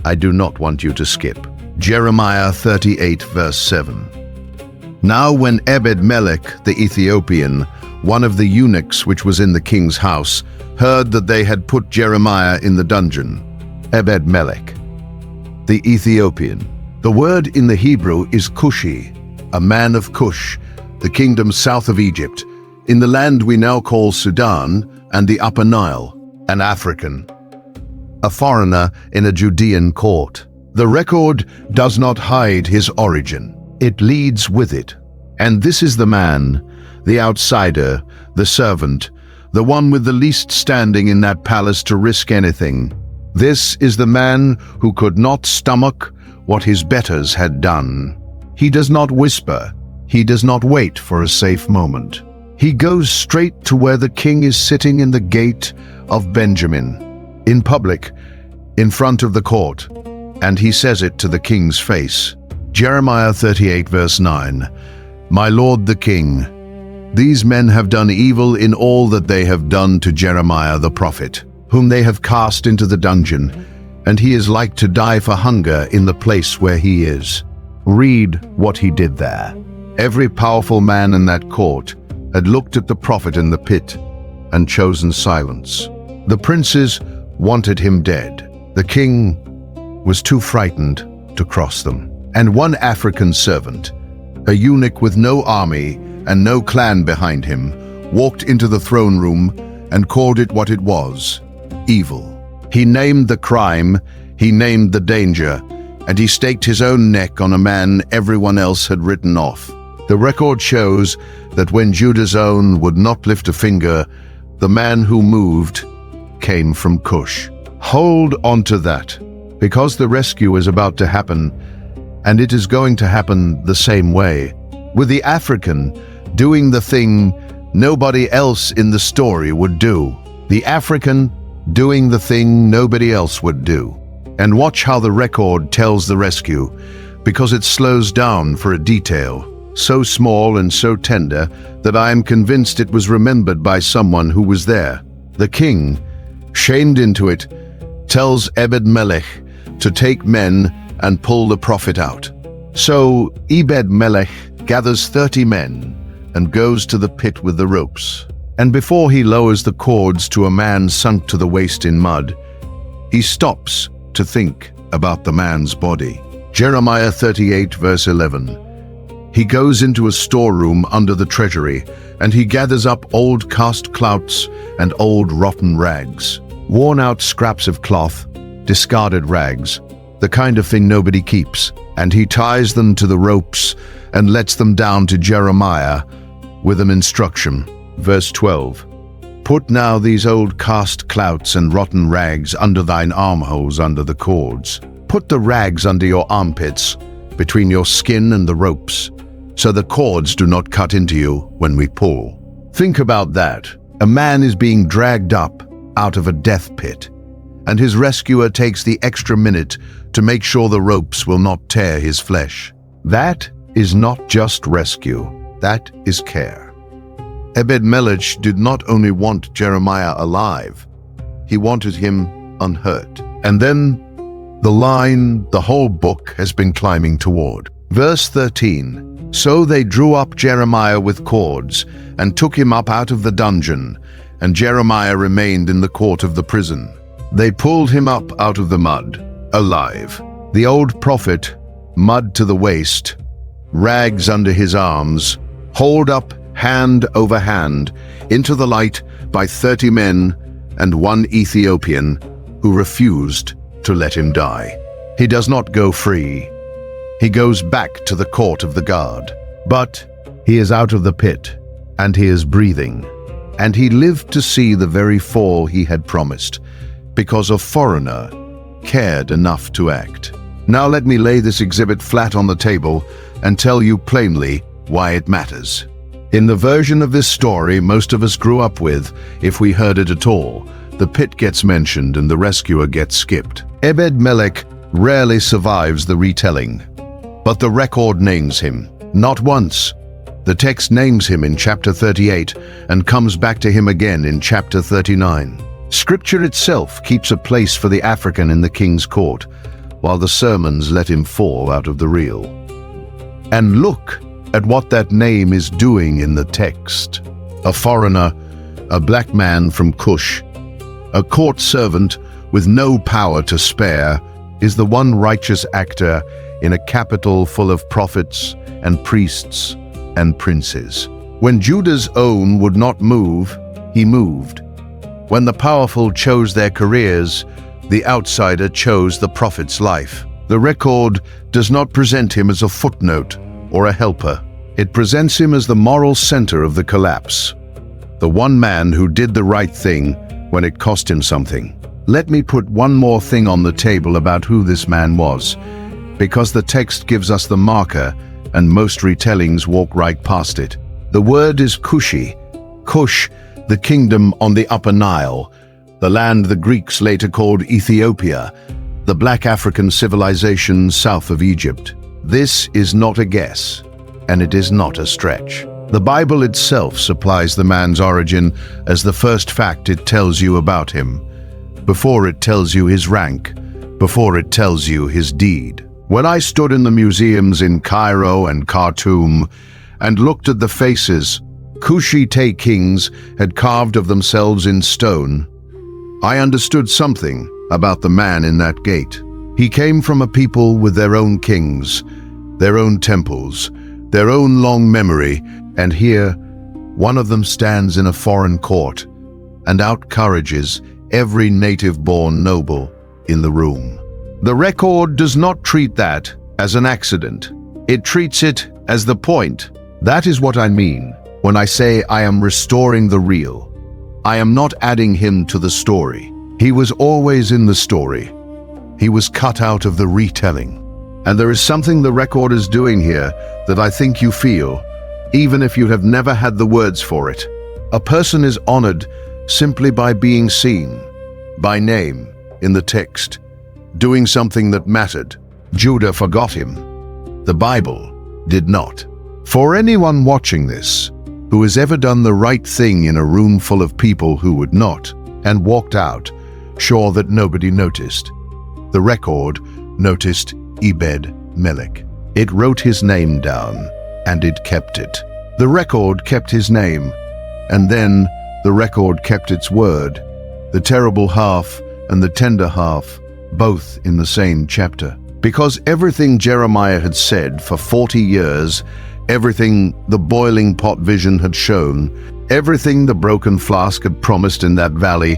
I do not want you to skip. Jeremiah 38 verse 7. Now when Ebed-Melech the Ethiopian, one of the eunuchs which was in the king's house, heard that they had put Jeremiah in the dungeon. Ebed-Melech the Ethiopian. The word in the Hebrew is Cushi, a man of Cush, the kingdom south of Egypt, in the land we now call Sudan and the Upper Nile, an African, a foreigner in a Judean court. The record does not hide his origin. It leads with it. And this is the man, the outsider, the servant, the one with the least standing in that palace to risk anything. This is the man who could not stomach what his betters had done. He does not whisper. He does not wait for a safe moment. He goes straight to where the king is sitting in the gate of Benjamin, in public, in front of the court, and he says it to the king's face. Jeremiah 38 verse 9. My lord the king, these men have done evil in all that they have done to Jeremiah the prophet, whom they have cast into the dungeon, and he is like to die for hunger in the place where he is. Read what he did there. Every powerful man in that court had looked at the prophet in the pit and chosen silence. The princes wanted him dead. The king was too frightened to cross them. And one African servant, a eunuch with no army and no clan behind him, walked into the throne room and called it what it was, evil. He named the crime, he named the danger, and he staked his own neck on a man everyone else had written off. The record shows that when Judah's own would not lift a finger, the man who moved came from Cush. Hold on to that, because the rescue is about to happen, and it is going to happen the same way, with the African doing the thing nobody else in the story would do. The African doing the thing nobody else would do. And watch how the record tells the rescue, because it slows down for a detail so small and so tender that I am convinced it was remembered by someone who was there. The king, shamed into it, tells Ebed-Melech to take men and pull the prophet out. So Ebed-Melech gathers 30 men and goes to the pit with the ropes. And before he lowers the cords to a man sunk to the waist in mud, he stops to think. about the man's body. Jeremiah 38 verse 11. He goes into a storeroom under the treasury, and he gathers up old cast clouts and old rotten rags, worn-out scraps of cloth, discarded rags, the kind of thing nobody keeps, and he ties them to the ropes and lets them down to Jeremiah with an instruction. Verse 12. Put now these old cast clouts and rotten rags under thine armholes under the cords. Put the rags under your armpits, between your skin and the ropes, so the cords do not cut into you when we pull. Think about that. A man is being dragged up out of a death pit, and his rescuer takes the extra minute to make sure the ropes will not tear his flesh. That is not just rescue, that is care. Ebed-Melech did not only want Jeremiah alive, he wanted him unhurt. And then the line the whole book has been climbing toward. Verse 13. So they drew up Jeremiah with cords and took him up out of the dungeon, and Jeremiah remained in the court of the prison. They pulled him up out of the mud, alive. The old prophet, mud to the waist, rags under his arms, hauled up hand over hand into the light by 30 men and one Ethiopian who refused to let him die. He does not go free. He goes back to the court of the guard. But he is out of the pit, and he is breathing. And he lived to see the very fall he had promised, because a foreigner cared enough to act. Now let me lay this exhibit flat on the table and tell you plainly why it matters. In the version of this story most of us grew up with, if we heard it at all, the pit gets mentioned and the rescuer gets skipped. Ebed-Melech rarely survives the retelling, but the record names him. Not once. The text names him in chapter 38 and comes back to him again in chapter 39. Scripture itself keeps a place for the African in the king's court, while the sermons let him fall out of the reel. And look at what that name is doing in the text. A foreigner, a black man from Cush, a court servant with no power to spare, is the one righteous actor in a capital full of prophets and priests and princes. When Judah's own would not move, he moved. When the powerful chose their careers, the outsider chose the prophet's life. The record does not present him as a footnote or a helper. It presents him as the moral center of the collapse, the one man who did the right thing when it cost him something. Let me put one more thing on the table about who this man was, because the text gives us the marker and most retellings walk right past it. The word is Cushi. Cush, the kingdom on the Upper Nile, the land the Greeks later called Ethiopia, the black African civilization south of Egypt. This is not a guess, and it is not a stretch. The Bible itself supplies the man's origin as the first fact it tells you about him, before it tells you his rank, before it tells you his deed. When I stood in the museums in Cairo and Khartoum and looked at the faces Kushite kings had carved of themselves in stone, I understood something about the man in that gate. He came from a people with their own kings, their own temples, their own long memory, and here one of them stands in a foreign court and outcourages every native-born noble in the room. The record does not treat that as an accident. It treats it as the point. That is what I mean when I say I am restoring the real. I am not adding him to the story. He was always in the story. He was cut out of the retelling. And there is something the record is doing here that I think you feel, even if you have never had the words for it. A person is honored simply by being seen, by name, in the text, doing something that mattered. Judah forgot him. The Bible did not. For anyone watching this, who has ever done the right thing in a room full of people who would not, and walked out, sure that nobody noticed, the record noticed Ebed-Melech. It wrote his name down, and it kept it. The record kept his name, and then the record kept its word. The terrible half and the tender half both in the same chapter. Because everything Jeremiah had said for 40 years, everything the boiling pot vision had shown, everything the broken flask had promised in that valley,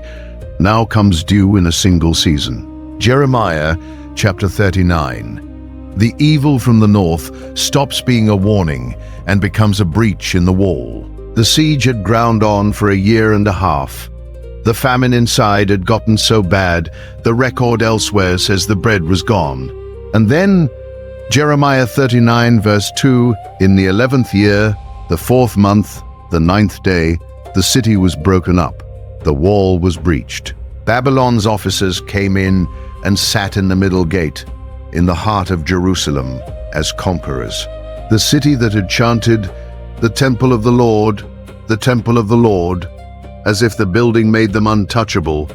now comes due in a single season. Jeremiah chapter 39. The evil from the north stops being a warning and becomes a breach in the wall. The siege had ground on for a year and a half. The famine inside had gotten so bad, the record elsewhere says the bread was gone. And then, Jeremiah 39 verse 2, in the 11th year, the 4th month, the 9th day, the city was broken up. The wall was breached. Babylon's officers came in and sat in the middle gate, in the heart of Jerusalem, as conquerors. The city that had chanted, "The temple of the Lord, the temple of the Lord," as if the building made them untouchable,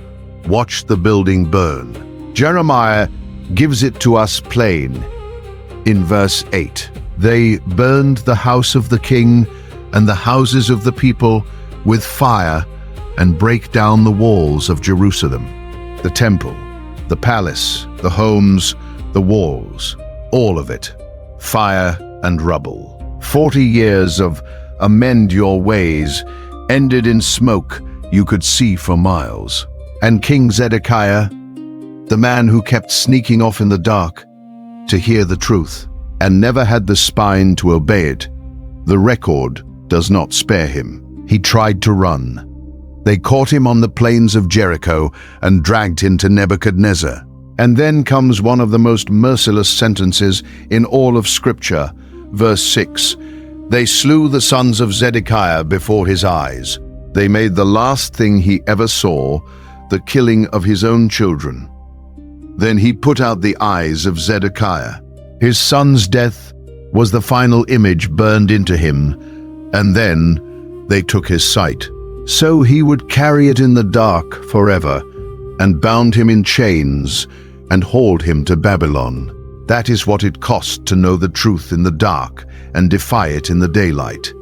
watched the building burn. Jeremiah gives it to us plain. In verse 8, "They burned the house of the king and the houses of the people with fire and break down the walls of Jerusalem." The temple, the palace, the homes, the walls, all of it, fire and rubble. 40 years of amend your ways ended in smoke you could see for miles. And King Zedekiah, the man who kept sneaking off in the dark to hear the truth and never had the spine to obey it, the record does not spare him. He tried to run. They caught him on the plains of Jericho and dragged him to Nebuchadnezzar. And then comes one of the most merciless sentences in all of Scripture. Verse 6, "They slew the sons of Zedekiah before his eyes. They made the last thing he ever saw, the killing of his own children. Then he put out the eyes of Zedekiah. His son's death was the final image burned into him, and then they took his sight. So he would carry it in the dark forever, and bound him in chains, and hauled him to Babylon. That is what it cost to know the truth in the dark, and defy it in the daylight."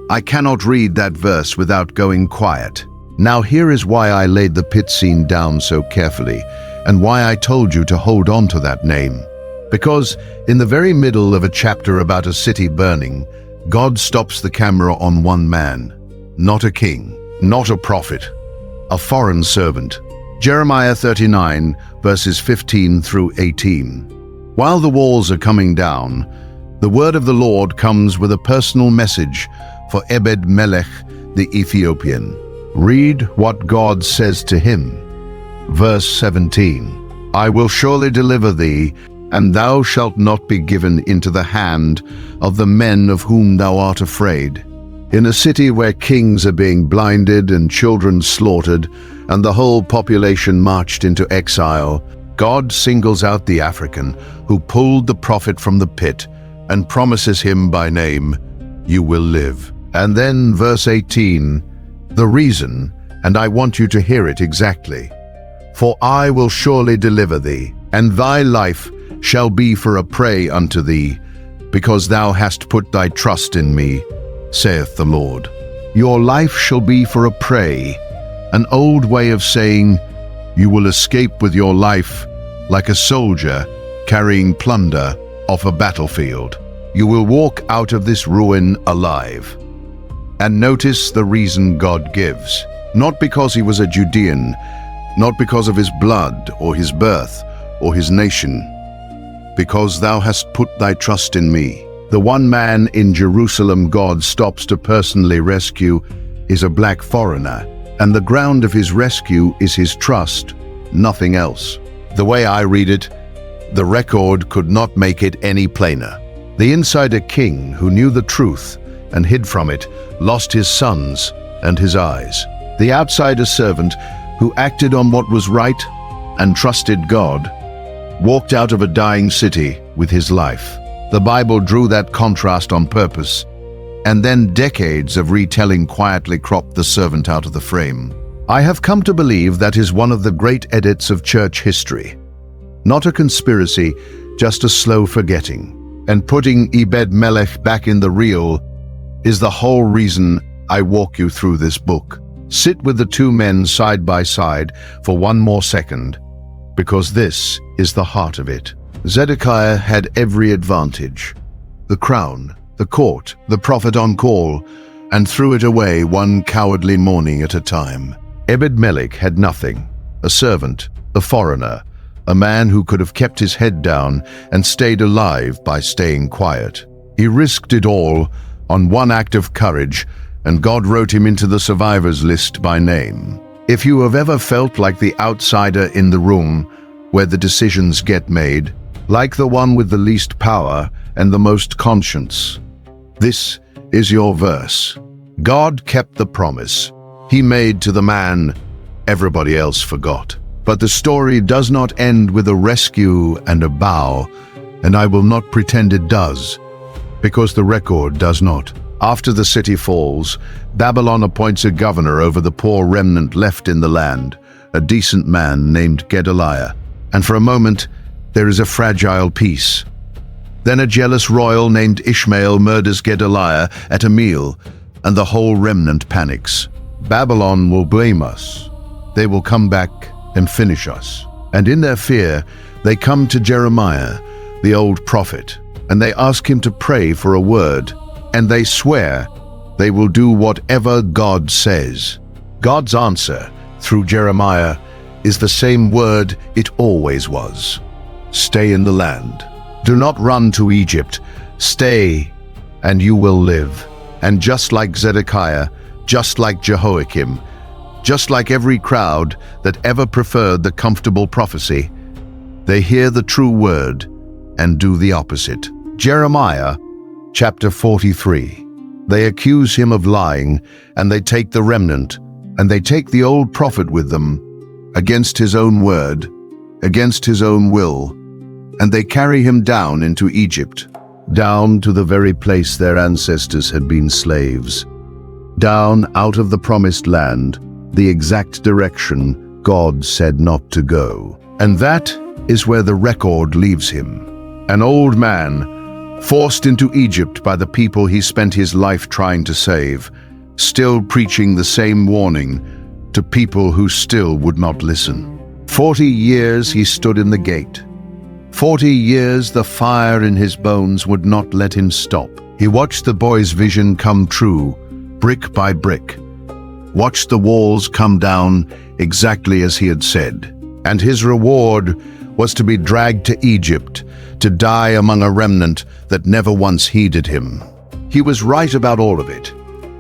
I cannot read that verse without going quiet. Now here is why I laid the pit scene down so carefully, and why I told you to hold on to that name. Because in the very middle of a chapter about a city burning, God stops the camera on one man, not a king, not a prophet, a foreign servant. Jeremiah 39, verses 15 through 18. While the walls are coming down, the word of the Lord comes with a personal message for Ebed-Melech the Ethiopian. Read what God says to him. Verse 17, "I will surely deliver thee, and thou shalt not be given into the hand of the men of whom thou art afraid." In a city where kings are being blinded and children slaughtered, and the whole population marched into exile, God singles out the African who pulled the prophet from the pit and promises him by name, "You will live." And then verse 18, the reason, and I want you to hear it exactly. "For I will surely deliver thee, and thy life shall be for a prey unto thee, because thou hast put thy trust in me, saith the Lord." Your life shall be for a prey, an old way of saying you will escape with your life like a soldier carrying plunder off a battlefield. You will walk out of this ruin alive. And notice the reason God gives. Not because he was a Judean, not because of his blood or his birth or his nation. "Because thou hast put thy trust in me." The one man in Jerusalem God stops to personally rescue is a black foreigner, and the ground of his rescue is his trust, nothing else. The way I read it, the record could not make it any plainer. The insider king who knew the truth and hid from it lost his sons and his eyes. The outsider servant who acted on what was right and trusted God walked out of a dying city with his life. The Bible drew that contrast on purpose, and then decades of retelling quietly cropped the servant out of the frame. I have come to believe that is one of the great edits of church history. Not a conspiracy, just a slow forgetting. And putting Ebed-Melech back in the reel is the whole reason I walk you through this book. Sit with the two men side by side for one more second, because this is the heart of it. Zedekiah had every advantage: the crown, the court, the prophet on call, and threw it away one cowardly morning at a time. Ebed-Melech had nothing: a servant, a foreigner, a man who could have kept his head down and stayed alive by staying quiet. He risked it all on one act of courage, and God wrote him into the survivors list by name. If you have ever felt like the outsider in the room where the decisions get made, like the one with the least power and the most conscience, this is your verse. God kept the promise He made to the man everybody else forgot. But the story does not end with a rescue and a bow, and I will not pretend it does, because the record does not. After the city falls, Babylon appoints a governor over the poor remnant left in the land, a decent man named Gedaliah, and for a moment there is a fragile peace. Then a jealous royal named Ishmael murders Gedaliah at a meal, and the whole remnant panics. Babylon will blame us. They will come back and finish us. And in their fear, they come to Jeremiah, the old prophet, and they ask him to pray for a word, and they swear they will do whatever God says. God's answer, through Jeremiah, is the same word it always was: stay in the land. Do not run to Egypt. Stay, and you will live. And just like Zedekiah, just like Jehoiakim, just like every crowd that ever preferred the comfortable prophecy, they hear the true word and do the opposite. Jeremiah, chapter 43. They accuse him of lying, and they take the remnant, and they take the old prophet with them, against his own word, against his own will, and they carry him down into Egypt, down to the very place their ancestors had been slaves, down out of the promised land, the exact direction God said not to go. And that is where the record leaves him. An old man, forced into Egypt by the people he spent his life trying to save, still preaching the same warning to people who still would not listen. 40 years he stood in the gate. 40 years the fire in his bones would not let him stop. He watched the boy's vision come true, brick by brick. Watched the walls come down exactly as he had said. And his reward was to be dragged to Egypt, to die among a remnant that never once heeded him. He was right about all of it,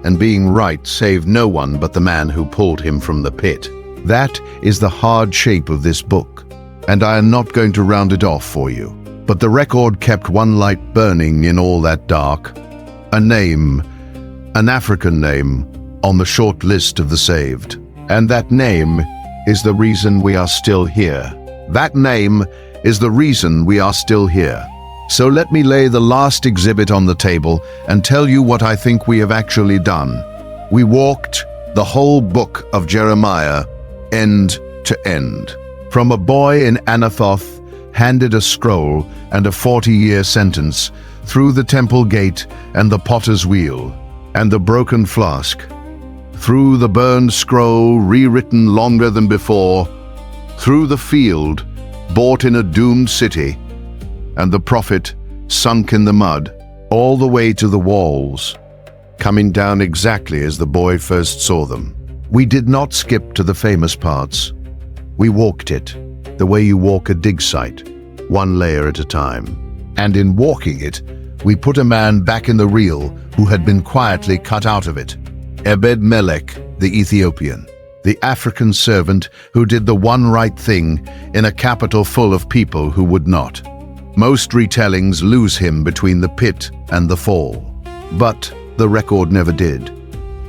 and being right saved no one but the man who pulled him from the pit. That is the hard shape of this book, and I am not going to round it off for you. But the record kept one light burning in all that dark. A name, an African name, on the short list of the saved. And that name is the reason we are still here. That name is the reason we are still here. So let me lay the last exhibit on the table and tell you what I think we have actually done. We walked the whole book of Jeremiah, end to end. From a boy in Anathoth, handed a scroll and a 40-year sentence, through the temple gate and the potter's wheel, and the broken flask, through the burned scroll rewritten longer than before, through the field bought in a doomed city, and the prophet sunk in the mud, all the way to the walls, coming down exactly as the boy first saw them. We did not skip to the famous parts. We walked it, the way you walk a dig site, one layer at a time. And in walking it, we put a man back in the reel who had been quietly cut out of it. Ebed-Melech the Ethiopian, the African servant who did the one right thing in a capital full of people who would not. Most retellings lose him between the pit and the fall, but the record never did.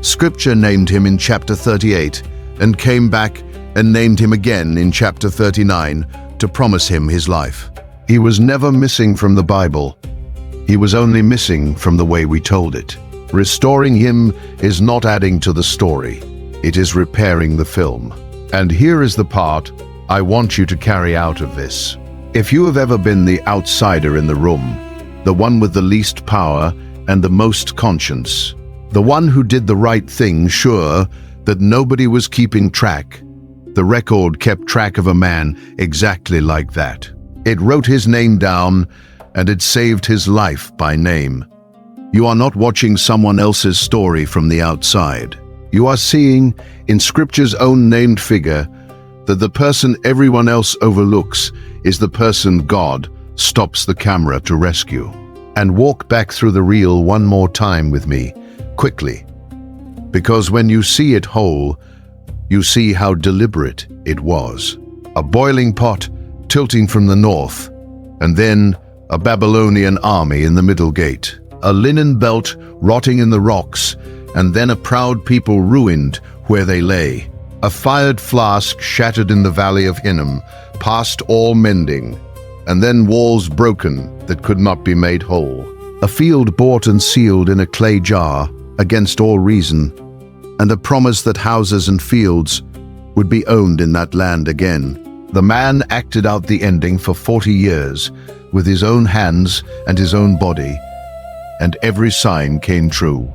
Scripture named him in chapter 38 and came back and named him again in chapter 39 to promise him his life. He was never missing from the Bible. He was only missing from the way we told it. Restoring him is not adding to the story. It is repairing the film. And here is the part I want you to carry out of this. If you have ever been the outsider in the room, the one with the least power and the most conscience, the one who did the right thing, sure that nobody was keeping track, the record kept track of a man exactly like that. It wrote his name down, and it saved his life by name. You are not watching someone else's story from the outside. You are seeing, in Scripture's own named figure, that the person everyone else overlooks is the person God stops the camera to rescue. And walk back through the reel one more time with me, quickly. Because when you see it whole, you see how deliberate it was. A boiling pot tilting from the north, and then a Babylonian army in the middle gate. A linen belt rotting in the rocks, and then a proud people ruined where they lay. A fired flask shattered in the valley of Hinnom, past all mending, and then walls broken that could not be made whole. A field bought and sealed in a clay jar against all reason, and a promise that houses and fields would be owned in that land again. The man acted out the ending for 40 years with his own hands and his own body, and every sign came true,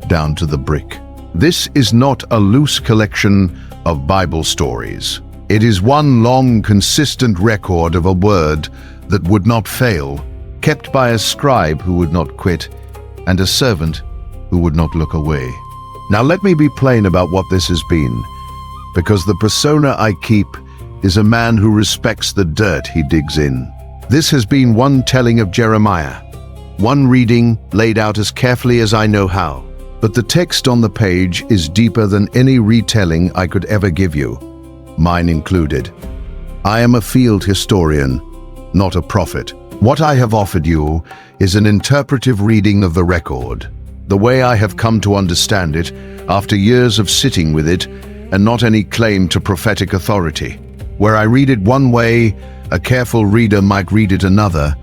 down to the brick. This is not a loose collection of Bible stories. It is one long, consistent record of a word that would not fail, kept by a scribe who would not quit, and a servant who would not look away. Now let me be plain about what this has been, because the persona I keep is a man who respects the dirt he digs in. This has been one telling of Jeremiah, one reading laid out as carefully as I know how. But the text on the page is deeper than any retelling I could ever give you, mine included. I am a field historian, not a prophet. What I have offered you is an interpretive reading of the record, the way I have come to understand it after years of sitting with it, and not any claim to prophetic authority. Where I read it one way, a careful reader might read it another,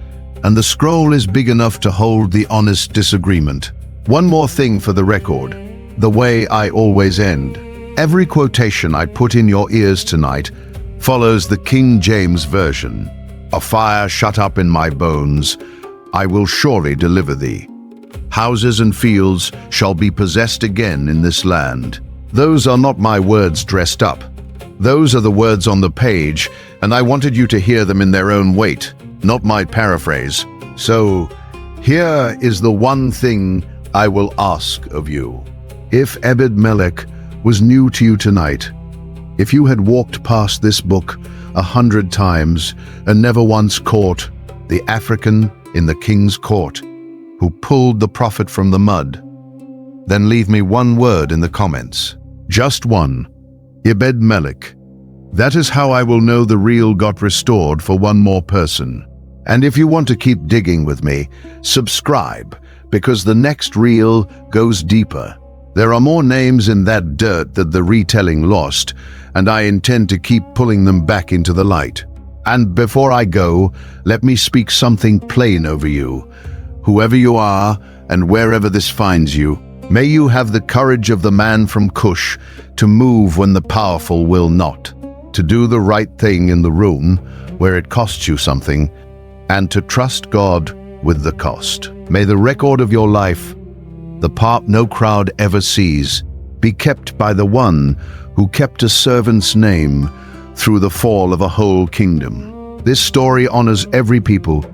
and the scroll is big enough to hold the honest disagreement. One more thing for the record, the way I always end. Every quotation I put in your ears tonight follows the King James Version. A fire shut up in my bones, I will surely deliver thee. Houses and fields shall be possessed again in this land. Those are not my words dressed up. Those are the words on the page, and I wanted you to hear them in their own weight, not my paraphrase. So, here is the one thing I will ask of you. If Ebed-Melech was new to you tonight, if you had walked past this book 100 times and never once caught the African in the king's court who pulled the prophet from the mud, then leave me one word in the comments. Just one. Ebed-Melech. That is how I will know the reel got restored for one more person. And if you want to keep digging with me, subscribe, because the next reel goes deeper. There are more names in that dirt that the retelling lost, and I intend to keep pulling them back into the light. And before I go, let me speak something plain over you. Whoever you are, and wherever this finds you, may you have the courage of the man from Cush to move when the powerful will not, to do the right thing in the room where it costs you something, and to trust God with the cost. May the record of your life, the part no crowd ever sees, be kept by the one who kept a servant's name through the fall of a whole kingdom. This story honors every people,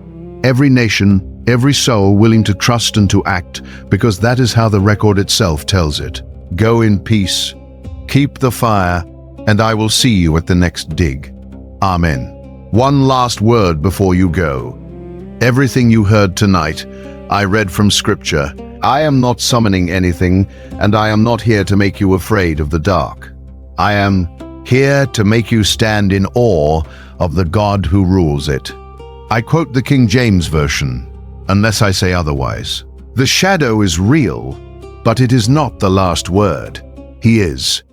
every nation, every soul willing to trust and to act, because that is how the record itself tells it. Go in peace, keep the fire, and I will see you at the next dig. Amen. One last word before you go. Everything you heard tonight, I read from Scripture. I am not summoning anything, and I am not here to make you afraid of the dark. I am here to make you stand in awe of the God who rules it. I quote the King James Version, unless I say otherwise. The shadow is real, but it is not the last word. He is.